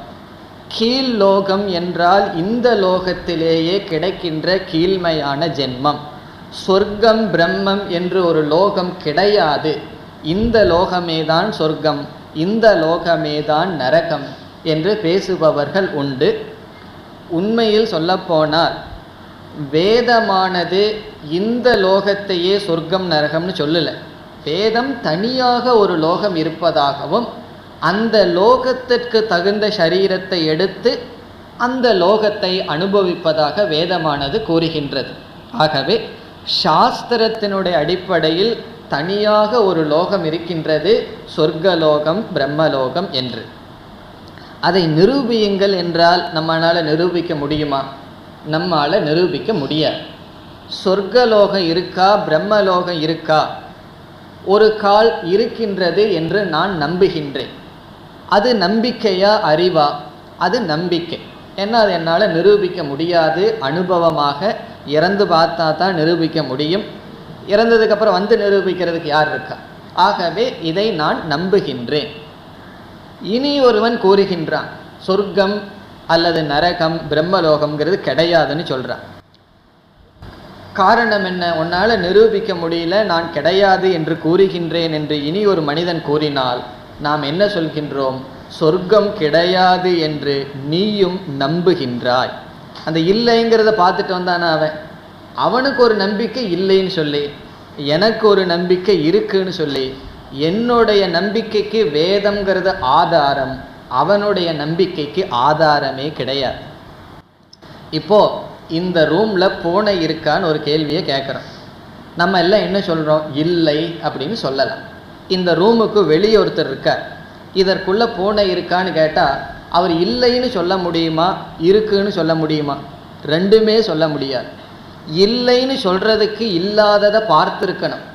கீழ் லோகம் என்றால் இந்த லோகத்திலேயே கிடைக்கின்ற கீழ்மையான ஜென்மம், சொர்க்கம் பிரம்மம் என்று ஒரு லோகம் கிடையாது, இந்த லோகமேதான் சொர்க்கம், இந்த லோகமேதான் நரகம் என்று பேசுபவர்கள் உண்டு. உண்மையில் சொல்லப்போனால் வேதமானது இந்த லோகத்தையே சொர்க்கம் நரகம்னு சொல்லலை. வேதம் தனியாக ஒரு லோகம் இருப்பதாகவும் அந்த லோகத்திற்கு தகுந்த சரீரத்தை எடுத்து அந்த லோகத்தை அனுபவிப்பதாக வேதமானது கூறுகின்றது. ஆகவே சாஸ்திரத்தினுடைய அடிப்படையில் தனியாக ஒரு லோகம் இருக்கின்றது, சொர்க்கலோகம் பிரம்மலோகம் என்று. அதை நிரூபியுங்கள் என்றால் நம்மளால் நிரூபிக்க முடியுமா? நம்மால் நிரூபிக்க முடியாது. சொர்க்கலோகம் இருக்கா பிரம்மலோகம் இருக்கா? ஒரு கால் இருக்கின்றது என்று நான் நம்புகின்றேன். அது நம்பிக்கையா அறிவா? அது நம்பிக்கை. ஏன்னா அது என்னால் நிரூபிக்க முடியாது. அனுபவமாக இறந்து பார்த்தா தான் நிரூபிக்க முடியும். இறந்ததுக்கப்புறம் நிரூபிக்கிறதுக்கு யார் இருக்கா? ஆகவே இதை நான் நம்புகின்றேன். இனி ஒருவன் கூறுகின்றான், சொர்க்கம் அல்லது நரகம் பிரம்மலோகம்ங்கிறது கிடையாதுன்னு சொல்கிறான். காரணம் என்ன? உன்னால் நிரூபிக்க முடியல, நான் கிடையாது என்று கூறுகின்றேன் என்று இனி ஒரு மனிதன் கூறினால் நாம் என்ன சொல்கின்றோம்? சொர்க்கம் கிடையாது என்று நீயும் நம்புகின்றாய். அந்த இல்லைங்கிறத பார்த்துட்டு வந்தானா அவனுக்கு ஒரு நம்பிக்கை இல்லைன்னு சொல்லி, எனக்கு ஒரு நம்பிக்கை இருக்குன்னு சொல்லி, என்னுடைய நம்பிக்கைக்கு வேதம்ங்கிறது ஆதாரம், அவனுடைய நம்பிக்கைக்கு ஆதாரமே கிடையாது. இப்போ இந்த ரூமில் பூனை இருக்கான்னு ஒரு கேள்வியை கேட்குறோம். நம்ம எல்லாம் என்ன சொல்கிறோம்? இல்லை அப்படின்னு சொல்லலாம். இந்த ரூமுக்கு வெளியே ஒருத்தர் இருக்கார், இதற்குள்ளே பூனை இருக்கான்னு கேட்டால் அவர் இல்லைன்னு சொல்ல முடியுமா, இருக்குன்னு சொல்ல முடியுமா? ரெண்டுமே சொல்ல முடியாது. இல்லைன்னு சொல்கிறதுக்கு இல்லாததை பார்த்துருக்கணும்,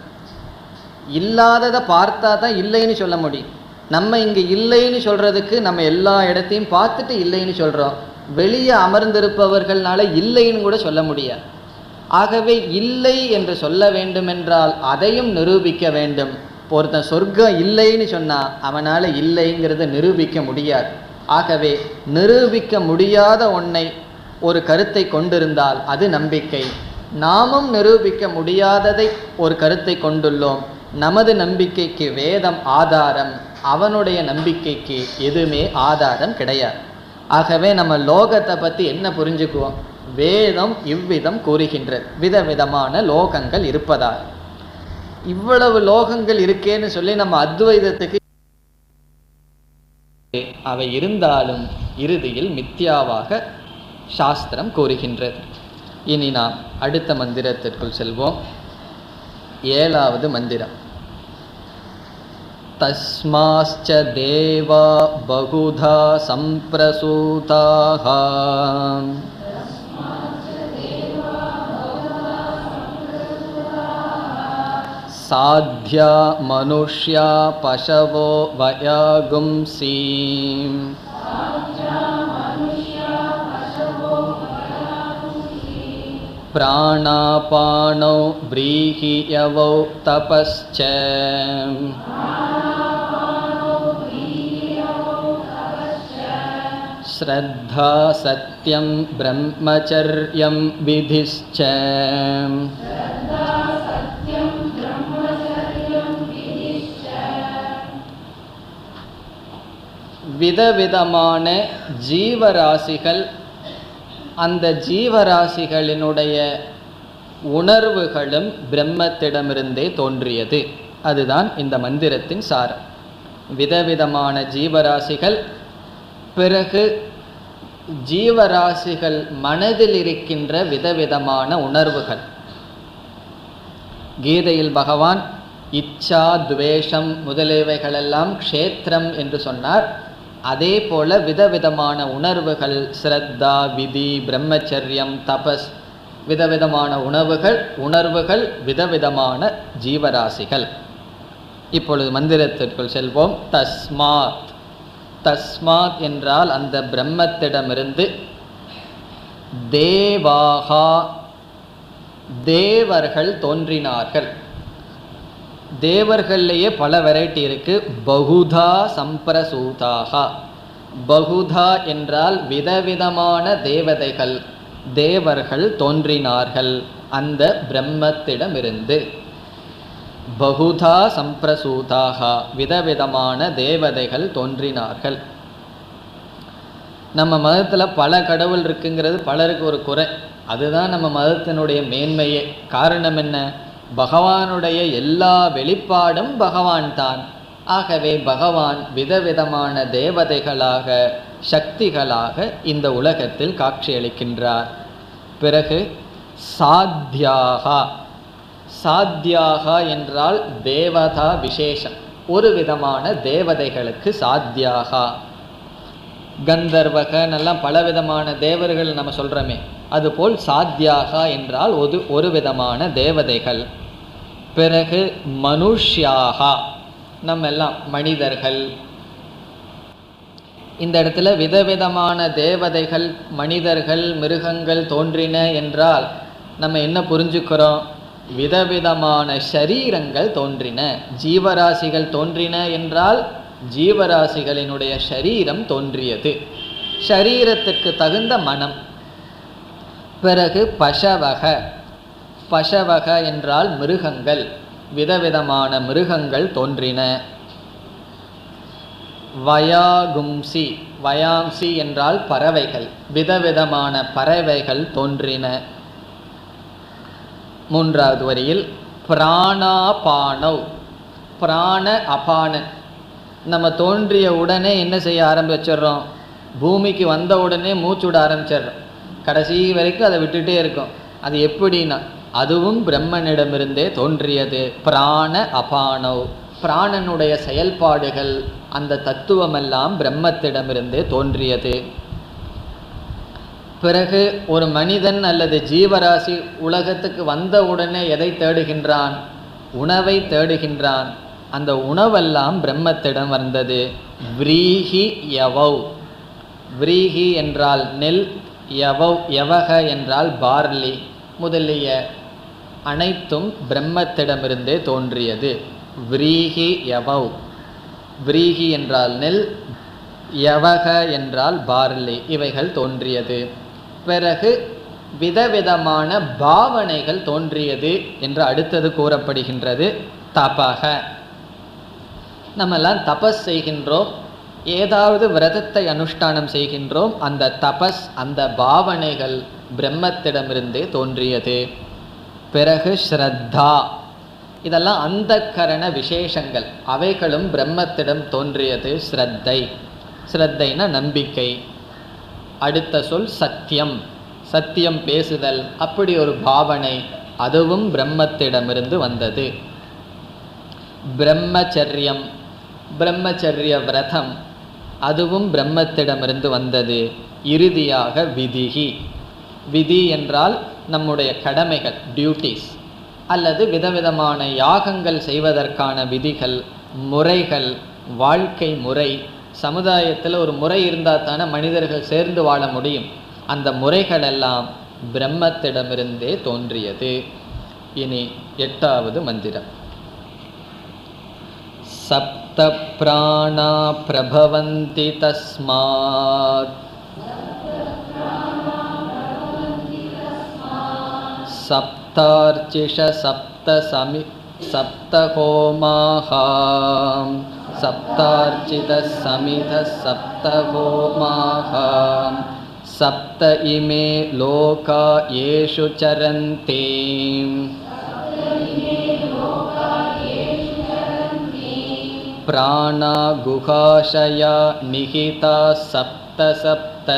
இல்லாததை பார்த்தா தான் இல்லைன்னு சொல்ல முடியும். நம்ம இங்கே இல்லைன்னு சொல்கிறதுக்கு நம்ம எல்லா இடத்தையும் பார்த்துட்டு இல்லைன்னு சொல்கிறோம். வெளியே அமர்ந்திருப்பவர்களால இல்லைன்னு கூட சொல்ல முடியாது. ஆகவே இல்லை என்று சொல்ல வேண்டுமென்றால் அதையும் நிரூபிக்க வேண்டும். ஒருத்தன் சொர்க்கம் இல்லைன்னு சொன்னால் அவனால் இல்லைங்கிறத நிரூபிக்க முடியாது. ஆகவே நிரூபிக்க முடியாத ஒன்றை ஒரு கருத்தை கொண்டிருந்தால் அது நம்பிக்கை. நாமும் நிரூபிக்க முடியாததை ஒரு கருத்தை கொண்டுள்ளோம். நமது நம்பிக்கைக்கு வேதம் ஆதாரம், அவனுடைய நம்பிக்கைக்கு எதுவுமே ஆதாரம் கிடையாது. ஆகவே நம்ம லோகத்தை பற்றி என்ன புரிஞ்சுக்குவோம்? வேதம் இவ்விதம் கூறுகின்றது, விதவிதமான லோகங்கள் இருப்பதால். இவ்வளவு லோகங்கள் இருக்கேன்னு சொல்லி நம்ம அத்வைதத்துக்கு அவை இருந்தாலும் இறுதியில் மித்யாவாக சாஸ்திரம் கூறுகின்றது. இனி நாம் அடுத்த மந்திரத்திற்குள் செல்வோம். 7வது மந்திரம். தஸ்மாச்ச தேவா பகுதா சம்பிரசூதாக சாத்யா மனுஷ்யா பசவோ வயாகும்சி பிராணாபானோ வ்ரீஹியவோ தபஸ்ச ஸ்ரத்தா சத்யம் பிரம்மச்சர்யம் விதிஷ்ச விதவிதமான ஜீவராசிகள், அந்த ஜீவராசிகளினுடைய உணர்வுகளும் பிரம்மத்திடமிருந்தே தோன்றியது. அதுதான் இந்த மந்திரத்தின் சாரம். விதவிதமான ஜீவராசிகள், பிறகு ஜீவராசிகள் மனதில் இருக்கின்ற விதவிதமான உணர்வுகள். கீதையில் பகவான் இச்சா துவேஷம் முதலியவைகளெல்லாம் க்ஷேத்திரம் என்று சொன்னார். அதே போல விதவிதமான உணர்வுகள், ஸ்ரத்தா, விதி, பிரம்மச்சரியம், தபஸ், விதவிதமான உணர்வுகள் விதவிதமான ஜீவராசிகள். இப்பொழுது மந்திரத்திற்குள் செல்வோம். தஸ்மாத். தஸ்மாத் என்றால் அந்த பிரம்மத்திடமிருந்து, தேவாகா தேவர்கள் தோன்றினார்கள். தேவர்கள்லேயே பல வெரைட்டி இருக்கு. பகுதா சம்பிரசூதாகா. பகுதா என்றால் விதவிதமான தேவதைகள், தேவர்கள் தோன்றினார்கள் அந்த பிரம்மத்திடமிருந்து. பகுதா சம்பிரசூதாகா, விதவிதமான தேவதைகள் தோன்றினார்கள். நம்ம மதத்தில் பல கடவுள் இருக்குங்கிறது பலருக்கு ஒரு குறை. அதுதான் நம்ம மதத்தினுடைய மேன்மையே. காரணம் என்ன? பகவானுடைய எல்லா வெளிப்பாடும் பகவான் தான். ஆகவே பகவான் விதவிதமான தேவதைகளாக, சக்திகளாக இந்த உலகத்தில் காட்சியளிக்கின்றார். பிறகு சாத்யாகா. சாத்யாகா என்றால் தேவதா விசேஷம், ஒரு விதமான தேவதைகளுக்கு சாத்யாகா. கந்தர்வகனெல்லாம் பலவிதமான தேவர்கள் நம்ம சொல்கிறோமே, அதுபோல் சாத்யாகா என்றால் ஒரு விதமான தேவதைகள். பிறகு மனுஷ்யாகா, நம்ம எல்லாம் மனிதர்கள். இந்த இடத்துல விதவிதமான தேவதைகள், மனிதர்கள், மிருகங்கள் தோன்றின என்றால் நம்ம என்ன புரிஞ்சுக்கிறோம்? விதவிதமான ஷரீரங்கள் தோன்றின. ஜீவராசிகள் தோன்றின என்றால் ஜீவராசிகளினுடைய ஷரீரம் தோன்றியது, ஷரீரத்திற்கு தகுந்த மனம். பிறகு பசவக. பசவக என்றால் மிருகங்கள், விதவிதமான மிருகங்கள் தோன்றின. வயாகும்சி. வயாம்சி என்றால் பறவைகள், விதவிதமான பறவைகள் தோன்றின. 3வது வரியில் பிராணாபானவ். பிராண அபானன். நம்ம தோன்றிய உடனே என்ன செய்ய ஆரம்பிச்சிடுறோம்? பூமிக்கு வந்த உடனே மூச்சுட ஆரம்பிச்சிடுறோம். கடைசி வரைக்கும் அதை விட்டுட்டே இருக்கும். அது எப்படின்னா, அதுவும் பிரம்மனிடமிருந்தே தோன்றியது. பிராண அபானவ். பிராணனுடைய செயல்பாடுகள், அந்த தத்துவமெல்லாம் பிரம்மத்திடமிருந்தே தோன்றியது. பிறகு ஒரு மனிதன் அல்லது ஜீவராசி உலகத்துக்கு வந்த உடனே எதை தேடுகின்றான்? உணவை தேடுகின்றான். அந்த உணவெல்லாம் பிரம்மத்திடம் வந்தது. விரீஹி யவௌ. விரீஹி என்றால் நெல், யவௌ யவக என்றால் பார்லி முதலிய அனைத்தும் பிரம்மத்திடமிருந்தே தோன்றியது. விரீஹி யவௌ, விரீஹி என்றால் நெல், யவக என்றால் பார்லி, இவைகள் தோன்றியது. பிறகு விதவிதமான பாவனைகள் தோன்றியது என்று அடுத்தது கூறப்படுகின்றது. தபக, நம்மெல்லாம் தபஸ் செய்கின்றோம், ஏதாவது விரதத்தை அனுஷ்டானம் செய்கின்றோம். அந்த தபஸ், அந்த பாவனைகள் பிரம்மத்திடமிருந்தே தோன்றியது. பிறகு ஸ்ரத்தா, இதெல்லாம் அந்தக்கரண விசேஷங்கள், அவைகளும் பிரம்மத்திடம் தோன்றியது. ஸ்ரத்தை, ஸ்ரத்தைனா நம்பிக்கை. அடுத்த சொல் சத்தியம், சத்தியம் பேசுதல், அப்படி ஒரு பாவனை, அதுவும் பிரம்மத்திடமிருந்து வந்தது. பிரம்மச்சரியம், பிரம்மச்சரிய விரதம், அதுவும் பிரம்மத்திடமிருந்து வந்தது. இறுதியாக விதிஹி, விதி என்றால் நம்முடைய கடமைகள், டியூட்டிஸ், அல்லது விதவிதமான யாகங்கள் செய்வதற்கான விதிகள், முறைகள், வாழ்க்கை முறை. சமுதாயத்தில் ஒரு முறை இருந்தால் தானே மனிதர்கள் சேர்ந்து வாழ முடியும். அந்த முறைகள் எல்லாம் பிரம்மத்திடமிருந்தே தோன்றியது. இனி 8வது மந்திரம். சப்த பிராணா பிரபவந்தி தஸ்மாத் சப்தார்ச்சிஷ சப்த ஹோமாஹாம் சப்தார்ச்சித சமித சப்த ஹோமாஹாம் சப்த இமே லோகா ஏஷு சரந்தே பிராணா குஹாஷயா நிஹிதா சப்த சப்த.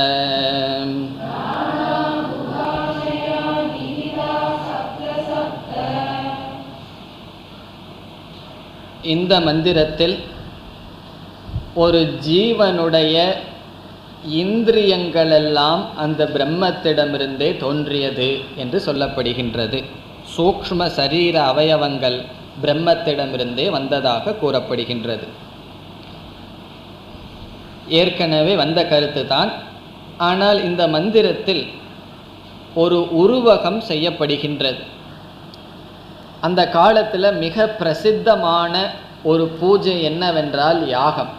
இந்த மந்திரத்தில் ஒரு ஜீவனுடைய இந்திரியங்களெல்லாம் அந்த பிரம்மத்திடமிருந்தே தோன்றியது என்று சொல்லப்படுகின்றது. சூக்ஷ்ம சரீர அவயவங்கள் பிரம்மத்திடமிருந்தே வந்ததாக கூறப்படுகின்றது. ஏற்கனவே வந்த கருத்து தான். ஆனால் இந்த மந்திரத்தில் ஒரு உருவகம் செய்யப்படுகின்றது. அந்த காலத்தில் மிக பிரசித்தமான ஒரு பூஜை என்னவென்றால் யாகம்.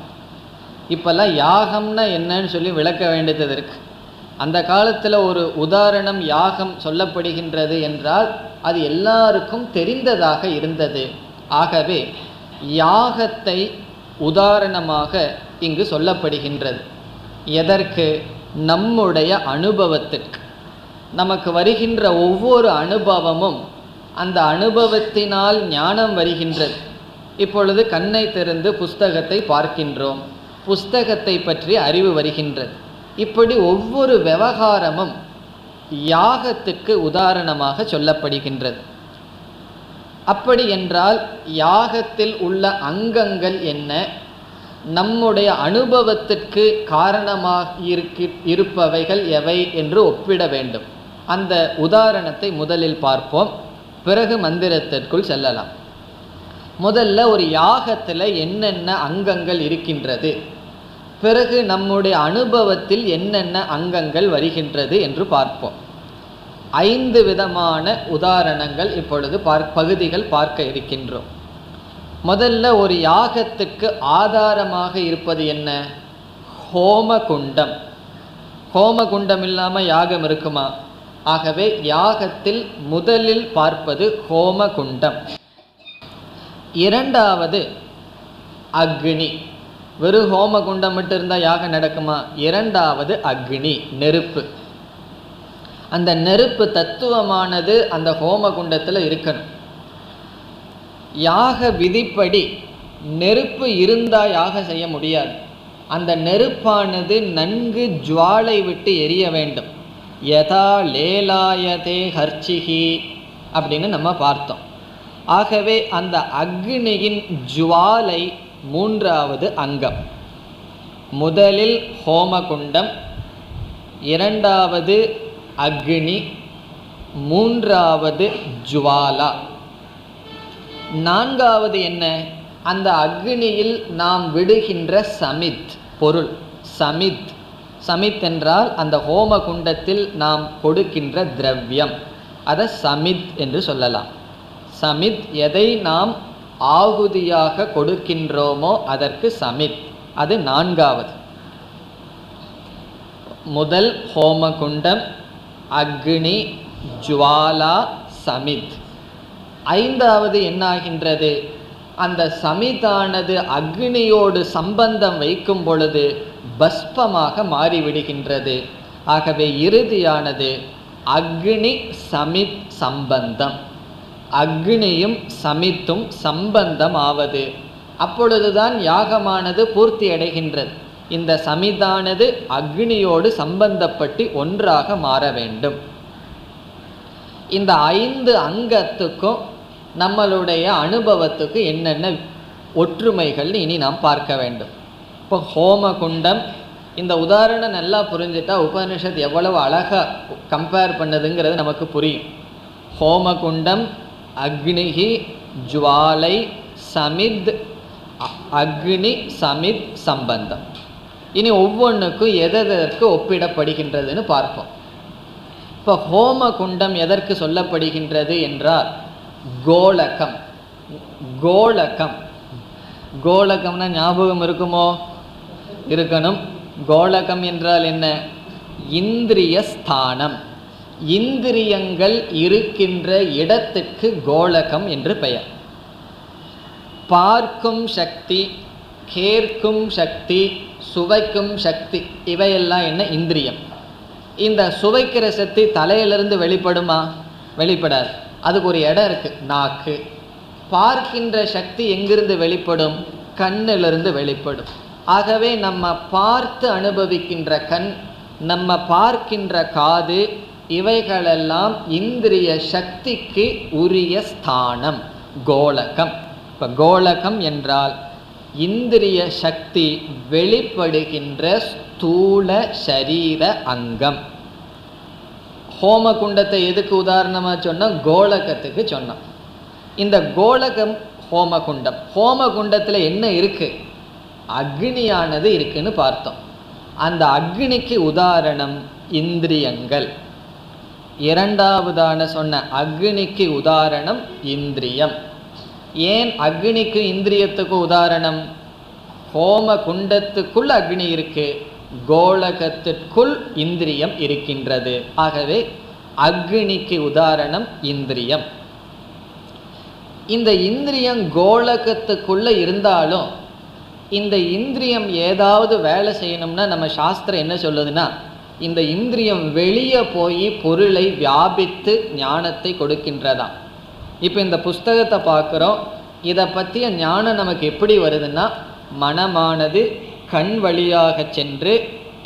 இப்போல்லாம் யாகம்னா என்னன்னு சொல்லி விளக்க வேண்டியது இருக்கு. அந்த காலத்தில் ஒரு உதாரணம் யாகம் சொல்லப்படுகின்றது என்றால் அது எல்லாருக்கும் தெரிந்ததாக இருந்தது. ஆகவே யாகத்தை உதாரணமாக இங்கு சொல்லப்படுகின்றது. எதற்கு? நம்முடைய அனுபவத்திற்கு. நமக்கு வருகின்ற ஒவ்வொரு அனுபவமும் அந்த அனுபவத்தினால் ஞானம் வருகின்றது. இப்பொழுது கண்ணை திறந்து புஸ்தகத்தை பார்க்கின்றோம், புஸ்தகத்தை பற்றி அறிவு வருகின்றது. இப்படி ஒவ்வொரு விவகாரமும் யாகத்துக்கு உதாரணமாக சொல்லப்படுகின்றது. அப்படி என்றால் யாகத்தில் உள்ள அங்கங்கள் என்ன, நம்முடைய அனுபவத்திற்கு காரணமாக இருப்பவைகள் எவை என்று ஒப்பிட வேண்டும். அந்த உதாரணத்தை முதலில் பார்ப்போம், பிறகு மந்திரத்திற்குள் செல்லலாம். முதல்ல ஒரு யாகத்தில் என்னென்ன அங்கங்கள் இருக்கின்றது, பிறகு நம்முடைய அனுபவத்தில் என்னென்ன அங்கங்கள் வருகின்றது என்று பார்ப்போம். 5 விதமான உதாரணங்கள் இப்பொழுது பகுதிகள் பார்க்க இருக்கின்றோம். முதல்ல ஒரு யாகத்துக்கு ஆதாரமாக இருப்பது என்ன? ஹோமகுண்டம். ஹோமகுண்டம் இல்லாமல் யாகம் இருக்குமா? ஆகவே யாகத்தில் முதலில் பார்ப்பது ஹோமகுண்டம். இரண்டாவது அக்னி. வெறும் ஹோமகுண்டம் மட்டும் இருந்தால் யாகம் நடக்குமா? இரண்டாவது அக்னி, நெருப்பு. அந்த நெருப்பு தத்துவமானது அந்த ஹோமகுண்டத்தில் இருக்கணும். யாக விதிப்படி நெருப்பு இருந்தால் யாகம் செய்ய முடியாது. அந்த நெருப்பானது நன்கு ஜுவாலை விட்டு எரிய வேண்டும். யதா லேலாயதே ஹர்ச்சிஹி அப்படின்னு நம்ம பார்த்தோம். ஆகவே அந்த அக்னியின் ஜுவாலை மூன்றாவது அங்கம். முதலில் ஹோமகுண்டம், இரண்டாவது அக்னி, மூன்றாவது ஜுவாலா. நான்காவது என்ன? அந்த அக்னியில் நாம் விடுகின்ற சமித் பொருள். சமித், சமித் என்றால் அந்த ஹோமகுண்டத்தில் நாம் கொடுக்கின்ற திரவியம், அதை சமித் என்று சொல்லலாம். சமித், எதை நாம் ஆகுதியாக கொடுக்கின்றோமோ அதற்கு சமித். அது நான்காவது. முதல் ஹோமகுண்டம், அக்னி, ஜுவாலா, சமித். ஐந்தாவது என்னாகின்றது? அந்த சமிதானது அக்னியோடு சம்பந்தம் வைக்கும் பொழுது பஸ்பமாக மாறிவிடுகின்றது. ஆகவே இறுதியானது அக்னி சமித் சம்பந்தம். அக்னியும் சமித்தும் சம்பந்தம் ஆவது. அப்பொழுதுதான் யாகமானது பூர்த்தி அடைகின்றது. இந்த சமிதானது அக்னியோடு சம்பந்தப்பட்டு ஒன்றாக மாற வேண்டும். இந்த 5 அங்கத்துக்கும் நம்மளுடைய அனுபவத்துக்கு என்னென்ன ஒற்றுமைகள் இனி நாம் பார்க்க வேண்டும். இப்போ ஹோமகுண்டம், இந்த உதாரணம் நல்லா புரிஞ்சுட்டா உபனிஷத் எவ்வளவு அழகாக கம்பேர் பண்ணதுங்கிறது நமக்கு புரியும். ஹோமகுண்டம், அக்னிஹி, ஜுவாலை, சமித், அக்னி சமித் சம்பந்தம். இனி ஒவ்வொன்றுக்கும் எதற்கு ஒப்பிடப்படுகின்றதுன்னு பார்ப்போம். இப்போ ஹோமகுண்டம் எதற்கு சொல்லப்படுகின்றது என்றால் கோலகம். கோலகம், கோலகம்னா ஞாபகம் இருக்குமோ? இருக்கணும். கோலகம் என்றால் என்ன? இந்திரிய ஸ்தானம். இந்திரியங்கள் இருக்கின்ற இடத்துக்கு கோலகம் என்று பெயர். பார்க்கும் சக்தி, கேட்கும் சக்தி, சுவைக்கும் சக்தி, இவையெல்லாம் என்ன? இந்திரியம். இந்த சுவைக்கிற சக்தி தலையிலிருந்து வெளிப்படுமா? வெளிப்படாது. அதுக்கு ஒரு இடம் இருக்கு, நாக்கு. பார்க்கின்ற சக்தி எங்கிருந்து வெளிப்படும்? கண்ணிலிருந்து வெளிப்படும். ஆகவே நம்ம பார்த்து அனுபவிக்கின்ற கண், நம்ம பார்க்கின்ற காது, இவைகளெல்லாம் இந்திரிய சக்திக்கு உரிய ஸ்தானம், கோலகம். இப்போ கோலகம் என்றால் இந்திரிய சக்தி வெளிப்படுகின்ற ஸ்தூல சரீர அங்கம். ஹோமகுண்டத்தை எதுக்கு உதாரணமாக சொன்னோம்? கோலகத்துக்கு சொன்னோம். இந்த கோலகம் ஹோமகுண்டம். ஹோமகுண்டத்தில் என்ன இருக்கு? அக்னியானது இருக்குன்னு பார்த்தோம். அந்த அக்னிக்கு உதாரணம் இந்திரியங்கள். இரண்டாவதான சொன்ன அக்னிக்கு உதாரணம் இந்திரியம். ஏன் அக்னிக்கு இந்திரியத்துக்கு உதாரணம்? ஹோமகுண்டத்துக்குள் அக்னி இருக்கு, கோலகத்திற்குள் இந்திரியம் இருக்கின்றது. ஆகவே அக்னிக்கு உதாரணம் இந்திரியம். இந்த இந்திரியம் கோலகத்துக்குள்ள இருந்தாலும் இந்த இந்திரியம் ஏதாவது வேலை செய்யணும்னா நம்ம சாஸ்திரம் என்ன சொல்லுதுன்னா, இந்த இந்திரியம் வெளியே போய் பொருளை வியாபித்து ஞானத்தை கொடுக்கின்றதாம். இப்போ இந்த புஸ்தகத்தை பார்க்குறோம், இதை பற்றிய ஞானம் நமக்கு எப்படி வருதுன்னா, மனமானது கண் வழியாக சென்று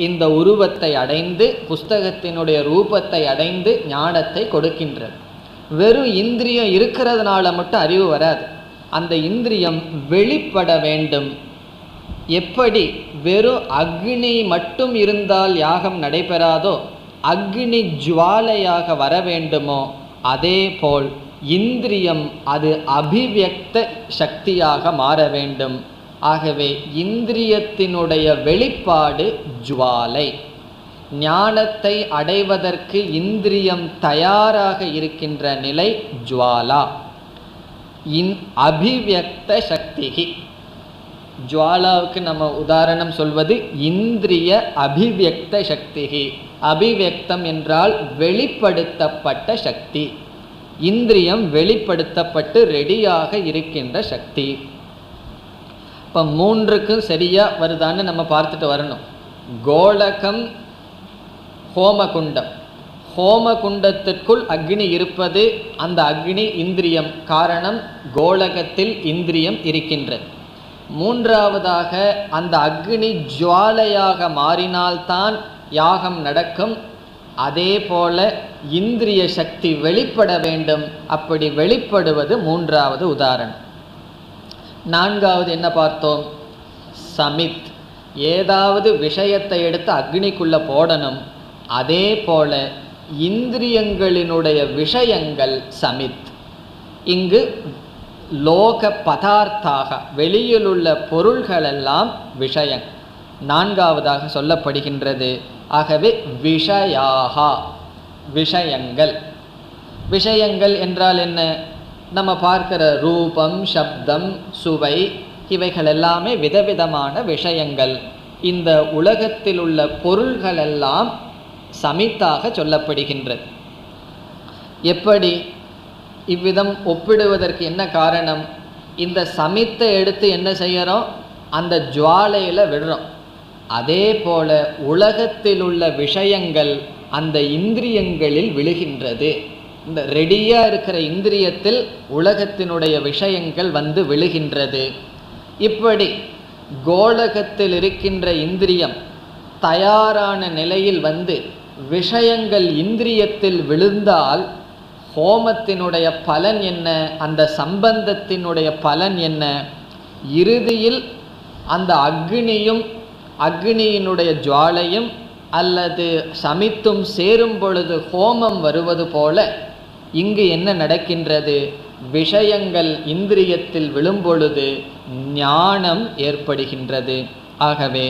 இந்த உருவத்தை அடைந்து புஸ்தகத்தினுடைய ரூபத்தை அடைந்து ஞானத்தை கொடுக்கின்றது. வெறும் இந்திரியம் இருக்கிறதுனால மட்டும் அறிவு வராது. அந்த இந்திரியம் வெளிப்பட வேண்டும். எப்படி வெறும் அக்னி மட்டும் இருந்தால் யாகம் நடைபெறாதோ, அக்னி ஜுவாலையாக வர வேண்டுமோ, அதே போல் இந்திரியம் அது அபிவியக்த சக்தியாக மாற வேண்டும். ஆகவே இந்திரியத்தினுடைய வெளிப்பாடு ஜுவாலை. ஞானத்தை அடைவதற்கு இந்திரியம் தயாராக இருக்கின்ற நிலை ஜுவாலா. அபிவியக்த சக்திகி. ஜுவாலாவுக்கு நம்ம உதாரணம் சொல்வது இந்திரிய அபிவியக்த சக்திகி. அபிவியக்தம் என்றால் வெளிப்படுத்தப்பட்ட சக்தி. இந்திரியம் வெளிப்படுத்தப்பட்டு ரெடியாக இருக்கின்ற சக்தி. இப்போ மூன்றுக்கும் சரியா வருதான்னு நம்ம பார்த்துட்டு வரணும். கோலகம், ஹோமகுண்டம். ஹோமகுண்டத்திற்குள் அக்னி இருப்பது, அந்த அக்னி இந்திரியம். காரணம், கோலகத்தில் இந்திரியம் இருக்கின்றது. மூன்றாவதாக அந்த அக்னி ஜுவாலையாக மாறினால்தான் யாகம் நடக்கும். அதே போல இந்திரிய சக்தி வெளிப்பட வேண்டும். அப்படி வெளிப்படுவது மூன்றாவது உதாரணம். நான்காவது என்ன பார்த்தோம்? சமித். ஏதாவது விஷயத்தை எடுத்து அக்னிக்குள்ள போடணும். அதே போல இந்திரியங்களினுடைய விஷயங்கள் சமித். இங்கு லோக பதார்த்தாக வெளியிலுள்ள பொருள்களெல்லாம் விஷயம் நான்காவதாக சொல்லப்படுகின்றது. ஆகவே விஷயாகா, விஷயங்கள். விஷயங்கள் என்றால் என்ன? நம்ம பார்க்கிற ரூபம், சப்தம், சுவை இவைகள் எல்லாமே விதவிதமான விஷயங்கள். இந்த உலகத்தில் உள்ள பொருள்கள் எல்லாம் சமித்தாக சொல்லப்படுகின்றது. எப்படி இவ்விதம் ஒப்பிடுவதற்கு என்ன காரணம்? இந்த சமித்தை எடுத்து என்ன செய்யறோம்? அந்த ஜுவாலையில் விடுறோம். அதே போல உலகத்தில் உள்ள விஷயங்கள் அந்த இந்திரியங்களில் விழுகின்றது. இந்த ரெடியா இருக்கிற இந்திரியத்தில் உலகத்தினுடைய விஷயங்கள் வந்து விழுகின்றது. இப்படி கோலகத்தில் இருக்கின்ற இந்திரியம் தயாரான நிலையில் வந்து விஷயங்கள் இந்திரியத்தில் விழுந்தால் ஹோமத்தினுடைய பலன் என்ன? அந்த சம்பந்தத்தினுடைய பலன் என்ன? இறுதியில் அந்த அக்னியும் அக்னியினுடைய ஜுவாலையும் அல்லது சமித்தும் சேரும் பொழுது ஹோமம் வருவது போல இங்கு என்ன நடக்கின்றது? விஷயங்கள் இந்திரியத்தில் விழும்பொழுது ஞானம் ஏற்படுகின்றது. ஆகவே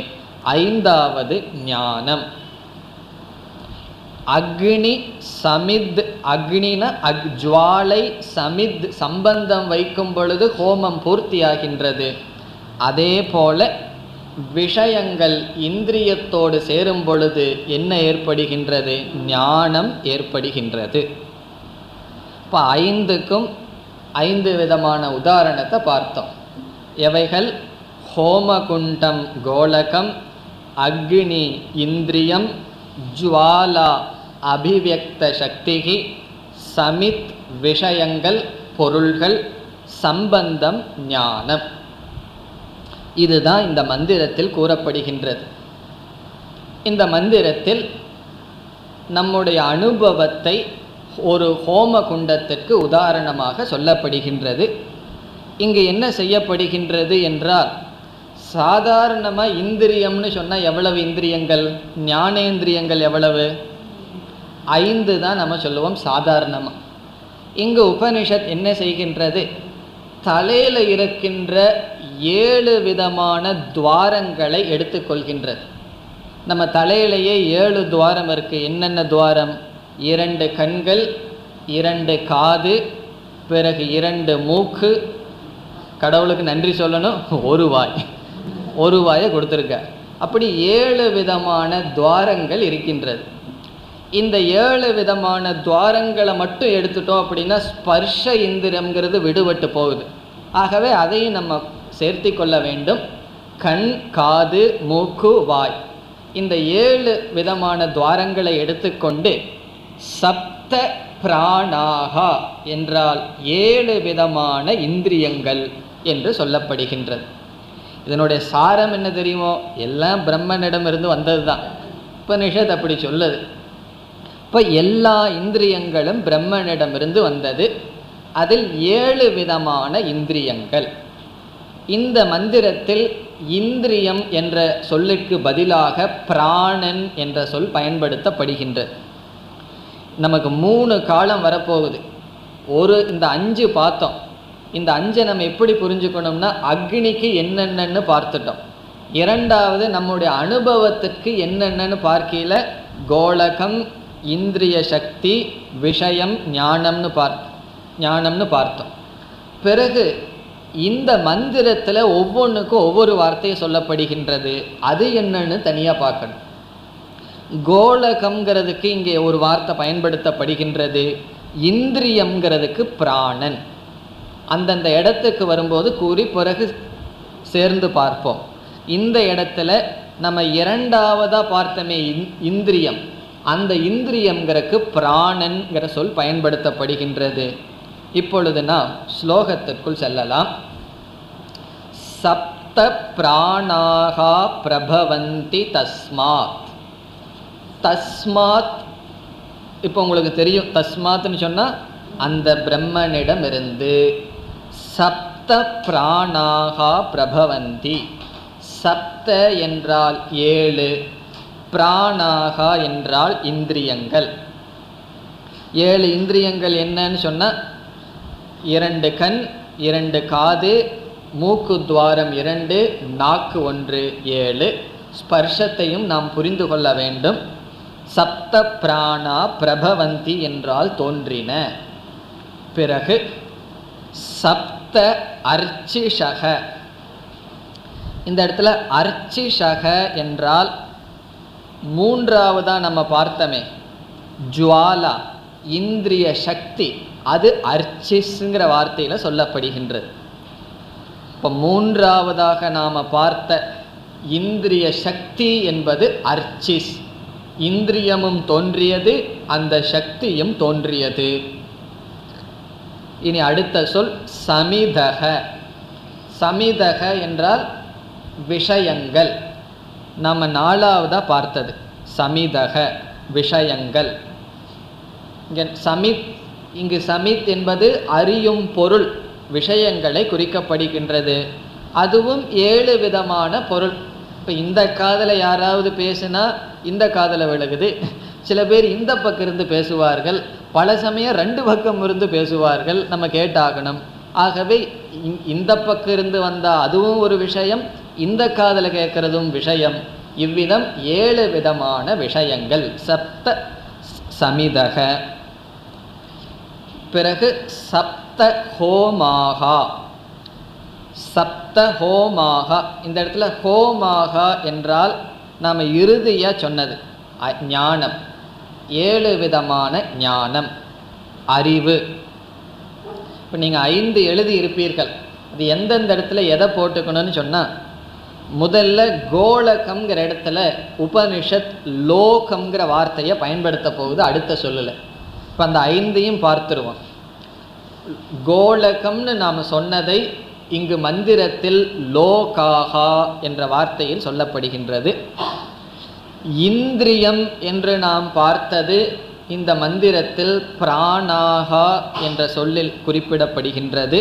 ஐந்தாவது ஞானம். அக்னி சமித், அக்னின ஜுவாலை சமித் சம்பந்தம் வைக்கும் பொழுது ஹோமம் பூர்த்தியாகின்றது. அதே போல விஷயங்கள் இந்திரியத்தோடு சேரும் பொழுது என்ன ஏற்படுகின்றது? ஞானம் ஏற்படுகின்றது. இப்போ ஐந்துக்கும் 5 விதமான உதாரணத்தை பார்த்தோம். எவைகள்? ஹோமகுண்டம் கோலகம், அக்னி இந்திரியம், ஜுவாலா அபிவியக்த சக்திகி, சமித் விஷயங்கள் பொருள்கள், சம்பந்தம் ஞானம். இதுதான் இந்த மந்திரத்தில் கூறப்படுகின்றது. இந்த மந்திரத்தில் நம்முடைய அனுபவத்தை ஒரு ஹோம குண்டத்திற்கு உதாரணமாக சொல்லப்படுகின்றது. இங்கு என்ன செய்யப்படுகின்றது என்றால், சாதாரணமாக இந்திரியம்னு சொன்னால் எவ்வளவு இந்திரியங்கள்? ஞானேந்திரியங்கள் எவ்வளவு? 5 தான் நம்ம சொல்லுவோம் சாதாரணமாக. இங்கு உபனிஷத் என்ன செய்கின்றது? தலையில் இருக்கின்ற 7 விதமான துவாரங்களை எடுத்துக்கொள்கின்றது. நம்ம தலையிலேயே 7 துவாரம் இருக்குது. என்னென்ன துவாரம்? 2 கண்கள், 2 காது, பிறகு 2 மூக்கு, கடவுளுக்கு நன்றி சொல்லணும், ஒரு வாயை கொடுத்துருக்க. அப்படி 7 விதமான துவாரங்கள் இருக்கின்றது. இந்த 7 விதமான துவாரங்களை மட்டும் எடுத்துட்டோம் அப்படின்னா ஸ்பர்ஷ இந்திரம்ங்கிறது விடுபட்டு போகுது. ஆகவே அதையும் நம்ம சேர்த்தி கொள்ள வேண்டும். கண், காது, மூக்கு, வாய், இந்த 7 விதமான துவாரங்களை எடுத்துக்கொண்டு சப்த பிராணாகா என்றால் 7 விதமான இந்திரியங்கள் என்று சொல்லப்படுகின்றது. இதனுடைய சாரம் என்ன தெரியுமோ? எல்லாம் பிரம்மனிடமிருந்து வந்தது தான். உபனிஷத் அப்படி சொல்லுது. இப்போ எல்லா இந்திரியங்களும் பிரம்மனிடமிருந்து வந்தது. அதில் 7 விதமான இந்திரியங்கள். இந்த மந்திரத்தில் இந்திரியம் என்ற சொல்லுக்கு பதிலாக பிராணன் என்ற சொல் பயன்படுத்தப்படுகின்றது. நமக்கு 3 காலம் வரப்போகுது. இந்த 5 பார்த்தோம். இந்த 5 நம்ம எப்படி புரிஞ்சுக்கணும்னா, அக்னிக்கு என்னென்னு பார்த்துட்டோம். இரண்டாவது நம்முடைய அனுபவத்திற்கு என்னென்னு பார்க்கையில் கோலகம், இந்திரிய சக்தி, விஷயம், ஞானம்னு பார்த்தோம். பிறகு இந்த மந்திரத்தில் ஒவ்வொன்றுக்கும் ஒவ்வொரு வார்த்தையை சொல்லப்படுகின்றது. அது என்னன்னு தனியாக பார்க்கணும். கோலகம்ங்கிறதுக்கு இங்கே ஒரு வார்த்தை பயன்படுத்தப்படுகின்றது. இந்திரியம்ங்கிறதுக்கு பிராணன். அந்தந்த இடத்துக்கு வரும்போது கூறி பிறகு சேர்ந்து பார்ப்போம். இந்த இடத்துல நம்ம இரண்டாவதாக பார்த்தமே இந்திரியம், அந்த இந்திரியம்ங்கிறதுக்கு பிராணன்கிற சொல் பயன்படுத்தப்படுகின்றது. இப்பொழுது நாம் ஸ்லோகத்திற்குள் செல்லலாம். சப்த பிராணாகா பிரபவந்தி தஸ்மாத். தஸ்மாத் இப்போ உங்களுக்கு தெரியும். தஸ்மாத்னு சொன்னால் அந்த பிரம்மனிடம் இருந்து. சப்த பிராணாகா பிரபவந்தி. சப்த என்றால் 7, பிராணாகா என்றால் இந்திரியங்கள். 7 இந்திரியங்கள் என்னன்னு சொன்னால் 2 கண், 2 காது, மூக்கு துவாரம் 2, நாக்கு 1, 7. ஸ்பர்ஷத்தையும் நாம் புரிந்து கொள்ள வேண்டும். சப்த பிராணா பிரபவந்தி என்றால் தோன்றின. பிறகு சப்த அர்ச்சிஷக. இந்த இடத்துல அர்ச்சிஷக என்றால் மூன்றாவதா நம்ம பார்த்தமே ஜுவாலா, இந்திரிய சக்தி, அது அர்ச்சிஸ்ங்கிற வார்த்தையில் சொல்லப்படுகின்றது. இப்போ மூன்றாவதாக நாம் பார்த்த இந்திரிய சக்தி என்பது அர்ச்சிஸ். இந்திரியமும் தோன்றியது, அந்த சக்தியும் தோன்றியது. இனி அடுத்த சொல் சமிதக. சமிதக என்றால் விஷயங்கள். நம்ம நாலாவதா பார்த்தது சமிதக விஷயங்கள். இங்கு சமித் என்பது அறியும் பொருள், விஷயங்களை குறிக்கப்படுகின்றது. அதுவும் 7 விதமான பொருள். இப்போ இந்த காதில் யாராவது பேசுனா இந்த காதில் விழுகுது, சில பேர் இந்த பக்கம் இருந்து பேசுவார்கள், பல சமயம் 2 பக்கம் இருந்து பேசுவார்கள், நம்ம கேட்டாகணும். ஆகவே இந்த பக்கம் இருந்து வந்தால் அதுவும் ஒரு விஷயம், இந்த காதில் கேட்கறதும் விஷயம். இவ்விதம் 7 விதமான விஷயங்கள். சப்த சமிதக. பிறகு சப்த ஹோமாகா. சப்த ஹோமாகா. இந்த இடத்துல ஹோமாகா என்றால் நாம் இறுதியாக சொன்னது ஞானம். 7 விதமான ஞானம், அறிவு. இப்போ நீங்கள் 5 எழுதி இருப்பீர்கள். அது எந்தெந்த இடத்துல எதை போட்டுக்கணும்னு சொன்னால், முதல்ல கோலகம்ங்கிற இடத்துல உபனிஷத் லோகம்ங்கிற வார்த்தையை பயன்படுத்த போகுது அடுத்த சொல்லல. இப்போ அந்த 5ஐயும் பார்த்துருவோம். கோலகம்னு நாம் சொன்னதை இங்கு மந்திரத்தில் லோகாகா என்ற வார்த்தையில் சொல்லப்படுகின்றது. இந்திரியம் என்று நாம் பார்த்தது இந்த மந்திரத்தில் பிராணாகா என்ற சொல்லில் குறிப்பிடப்படுகின்றது.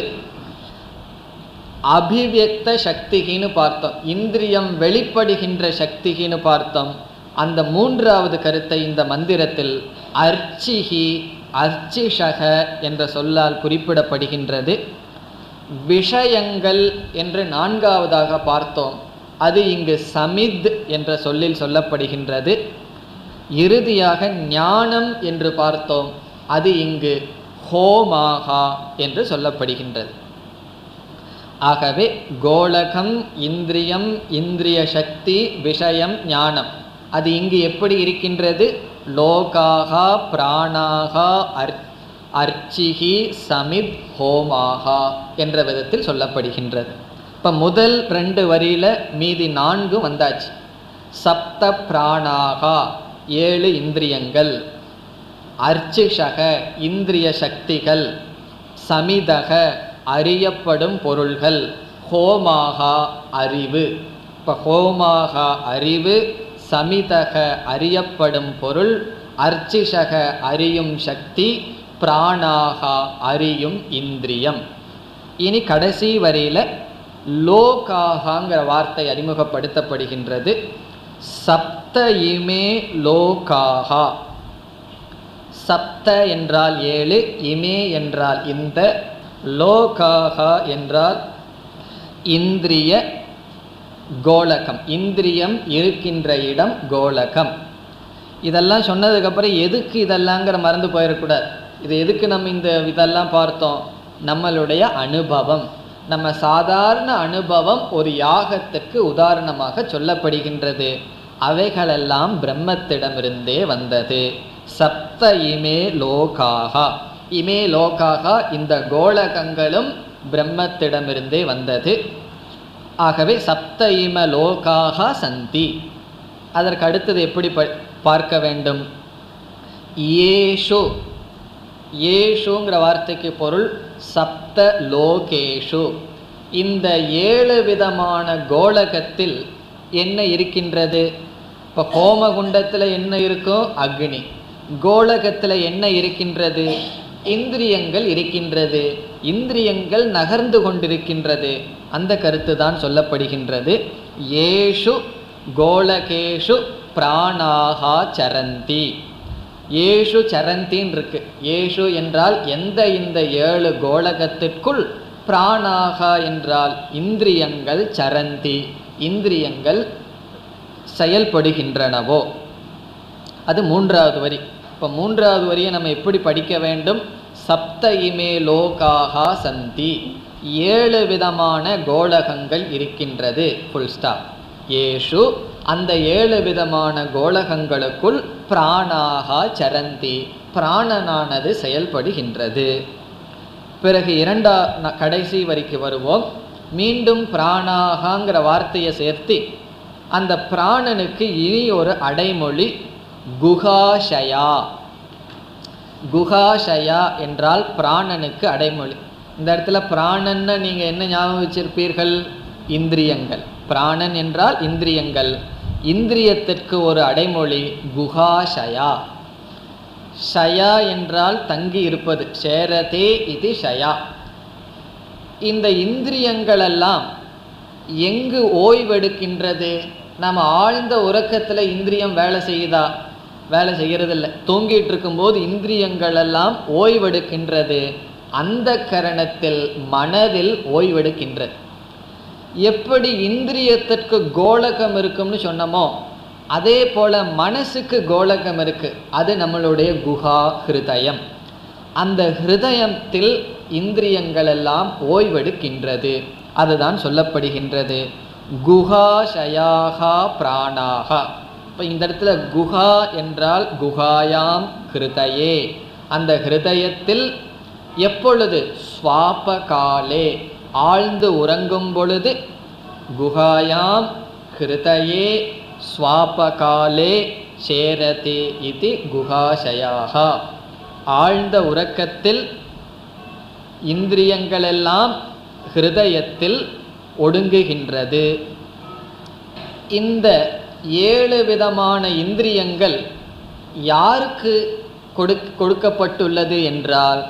அபிவியக்த சக்திகின்னு பார்த்தோம், இந்திரியம் வெளிப்படுகின்ற சக்திகின்னு பார்த்தோம். அந்த மூன்றாவது கருத்தை இந்த மந்திரத்தில் அர்ச்சிஹி அர்ச்சிஷக என்ற சொல்லால் குறிப்பிடப்படுகின்றது. விஷயங்கள் என்று 4வதாக பார்த்தோம், அது இங்கு சமித் என்ற சொல்லில் சொல்லப்படுகின்றது. இறுதியாக ஞானம் என்று பார்த்தோம், அது இங்கு ஹோமாகா என்று சொல்லப்படுகின்றது. ஆகவே கோலகம், இந்திரியம், இந்திரிய சக்தி, விஷயம், ஞானம், அது இங்கு எப்படி இருக்கின்றது? லோகாகா, பிராணாகா, அர்ச்சிஹி, சமித், ஹோமாகா என்ற விதத்தில் சொல்லப்படுகின்றது. இப்போ முதல் 2 வரியில் மீதி 4 வந்தாச்சு. சப்த பிராணாகா 7 இந்திரியங்கள், அர்ச்சிஷக இந்திரிய சக்திகள், சமிதக அறியப்படும் பொருள்கள், ஹோமாகா அறிவு. இப்போ ஹோமாகா அறிவு, சமிதக அறியப்படும் பொருள், அர்ச்சிஷக அறியும் சக்தி, பிராணாகா அறியும் இந்திரியம். இனி கடைசி வரியில் லோகாகாங்கிற வார்த்தை அறிமுகப்படுத்தப்படுகின்றது. சப்த இமே லோகாகா. சப்த என்றால் 7, இமே என்றால் இந்த, லோகாகா என்றால் இந்திரிய கோலகம், இந்திரியம் இருக்கின்ற இடம் கோலகம். இதெல்லாம் சொன்னதுக்கப்புறம் எதுக்கு இதெல்லாங்கிற மறந்து போயிடக்கூடாது. இது எதுக்கு நம்ம இதெல்லாம் பார்த்தோம்? நம்மளுடைய அனுபவம், நம்ம சாதாரண அனுபவம் ஒரு யாகத்துக்கு உதாரணமாக சொல்லப்படுகின்றது. அவைகளெல்லாம் பிரம்மத்திடமிருந்தே வந்தது. சப்த இமே லோகாகா. இமே லோகாகா இந்த கோலகங்களும் பிரம்மத்திடமிருந்தே வந்தது. ஆகவே சப்த இம லோகாகா சந்தி. அதற்கு அடுத்தது எப்படி பார்க்க வேண்டும்? ஏஷு. ஏஷுங்கிற வார்த்தைக்கு பொருள் சப்த லோகேஷு. இந்த 7 விதமான கோலகத்தில் என்ன இருக்கின்றது? இப்போ ஹோமகுண்டத்தில் என்ன இருக்கும்? அக்னி. கோலகத்தில் என்ன இருக்கின்றது? இந்திரியங்கள் இருக்கின்றது. இந்திரியங்கள் நகர்ந்து கொண்டிருக்கின்றது. அந்த கருத்து தான் சொல்லப்படுகின்றது. ஏஷு கோலகேஷு பிராணாகா சரந்தி. ஏஷு சரந்தின்னு இருக்கு. ஏஷு என்றால் எந்த இந்த 7 கோலகத்திற்குள், பிராணாகா என்றால் இந்திரியங்கள், சரந்தி இந்திரியங்கள் செயல்படுகின்றனவோ. அது 3வது வரி. இப்போ 3வது வரியை நம்ம எப்படி படிக்க வேண்டும்? சப்த இமே லோகாஹா சந்தி, 7 விதமான கோலகங்கள் இருக்கின்றது. Full stop. ஏஷு, அந்த 7 விதமான கோலகங்களுக்குள் பிராணாகா சரந்தி, பிராணனானது செயல்படுகின்றது. பிறகு கடைசி வரைக்கும் வருவோம். மீண்டும் பிராணாகாங்கிற வார்த்தையை சேர்த்து அந்த பிராணனுக்கு இனி ஒரு அடைமொழி குஹாஷயா. குஹாஷயா என்றால் பிராணனுக்கு அடைமொழி. இந்த இடத்துல பிராணன்னு நீங்க என்ன ஞாபகம் வச்சிருப்பீர்கள்? இந்திரியங்கள். பிராணன் என்றால் இந்திரியங்கள். இந்திரியத்திற்கு ஒரு அடைமொழி குஹாஷயா. ஷயா என்றால் தங்கி இருப்பது. ஷேரதே இது ஷயா. இந்த இந்திரியங்களெல்லாம் எங்கு ஓய்வெடுக்கின்றது? நம்ம ஆழ்ந்த உறக்கத்தில் இந்திரியம் வேலை செய்யுதா? வேலை செய்கிறதில்லை. தூங்கிட்டு இருக்கும்போது இந்திரியங்கள் எல்லாம் ஓய்வெடுக்கின்றது. அந்த கரணத்தில் மனதில் ஓய்வெடுக்கின்றது. எப்படி இந்திரியத்திற்கு கோலகம் இருக்கும்னு சொன்னமோ அதே போல மனசுக்கு கோலகம் இருக்கு. அது நம்மளுடைய குஹா ஹிருதயம். அந்த ஹிருதயத்தில் இந்திரியங்கள் எல்லாம் ஓய்வெடுக்கின்றது. அதுதான் சொல்லப்படுகின்றது குஹாஷயாகா பிராணாகா. இப்போ இந்த இடத்துல குஹா என்றால் குஹாயாம் ஹிருதயே, அந்த ஹிருதயத்தில் எப்பொழுது? ஸ்வாபகாலே, ஆழ்ந்து உறங்கும் பொழுது. குஹாயாம் ஹிருதயே ஸ்வாபகாலே சேரதே இது குஹாஷயாகா. ஆழ்ந்த உறக்கத்தில் இந்திரியங்களெல்லாம் ஹிருதயத்தில் ஒடுங்குகின்றது. இந்த 7 விதமான இந்திரியங்கள் யாருக்கு கொடுக்கப்பட்டுள்ளது என்றால்,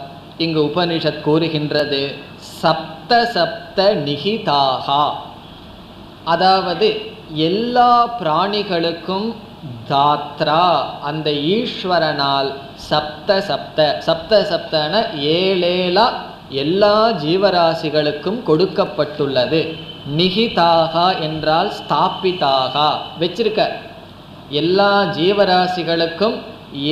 இங்கு உபனிஷத் கூறுகின்றது சப்த சப்த நிகிதாகா. அதாவது எல்லா பிராணிகளுக்கும் தாத்ரா, அந்த ஈஸ்வரனால் சப்த சப்த, சப்த சப்தன 7 எல்லா ஜீவராசிகளுக்கும் கொடுக்கப்பட்டுள்ளது. நிகிதாகா என்றால் ஸ்தாபிதாகா, வச்சிருக்க. எல்லா ஜீவராசிகளுக்கும்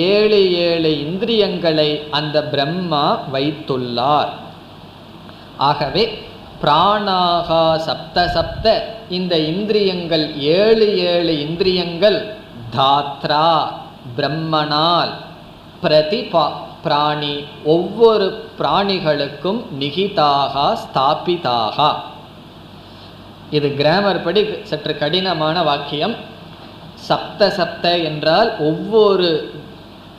7 இந்திரியங்களை அந்த பிரம்மா வைத்துள்ளார். ஆகவே பிராணாகா சப்த சப்த, இந்த இந்திரியங்கள் 7 இந்திரியங்கள் தாத்ரா பிரம்மனால், பிரதி பிராணி ஒவ்வொரு பிராணிகளுக்கும் நிகிதாகா ஸ்தாபிதாகா. இது கிராமர் படி சற்று கடினமான வாக்கியம். சப்த சப்த என்றால் ஒவ்வொரு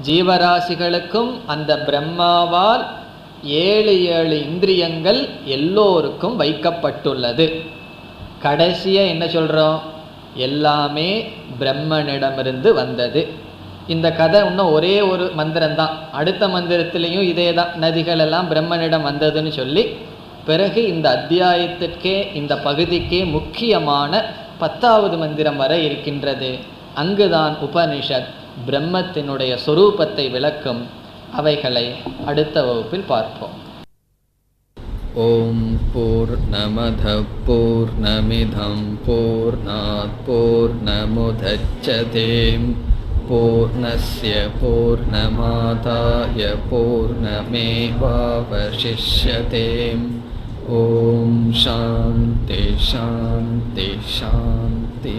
ஜீவராசிகளுக்கும் அந்த பிரம்மாவால் 7 இந்திரியங்கள் எல்லோருக்கும் வைக்கப்பட்டுள்ளது. கடைசியா என்ன சொல்றோம்? எல்லாமே பிரம்மனிடமிருந்து வந்தது. இந்த கதை இன்னும் ஒரே ஒரு மந்திரம்தான். அடுத்த மந்திரத்திலையும் இதே தான், நதிகள் எல்லாம் பிரம்மனிடம் வந்ததுன்னு சொல்லி. பிறகு இந்த அத்தியாயத்திற்கே, இந்த பகுதிக்கே முக்கியமான 10வது மந்திரம் வரை இருக்கின்றது. அங்குதான் உபனிஷத் பிரம்மத்தினுடைய சொரூபத்தை விளக்கும். அவைகளை அடுத்த வகுப்பில் பார்ப்போம். ஓம் பூர்ணமத பூர்ணமிதம் பூர்ணாத் பூர்ணமுதச்யதே பூர்ணஸ்ய பூர்ணமாதாய பூர்ணமேவாவசிஷ்யதே. ஓம் சாந்தி சாந்தி சாந்தி.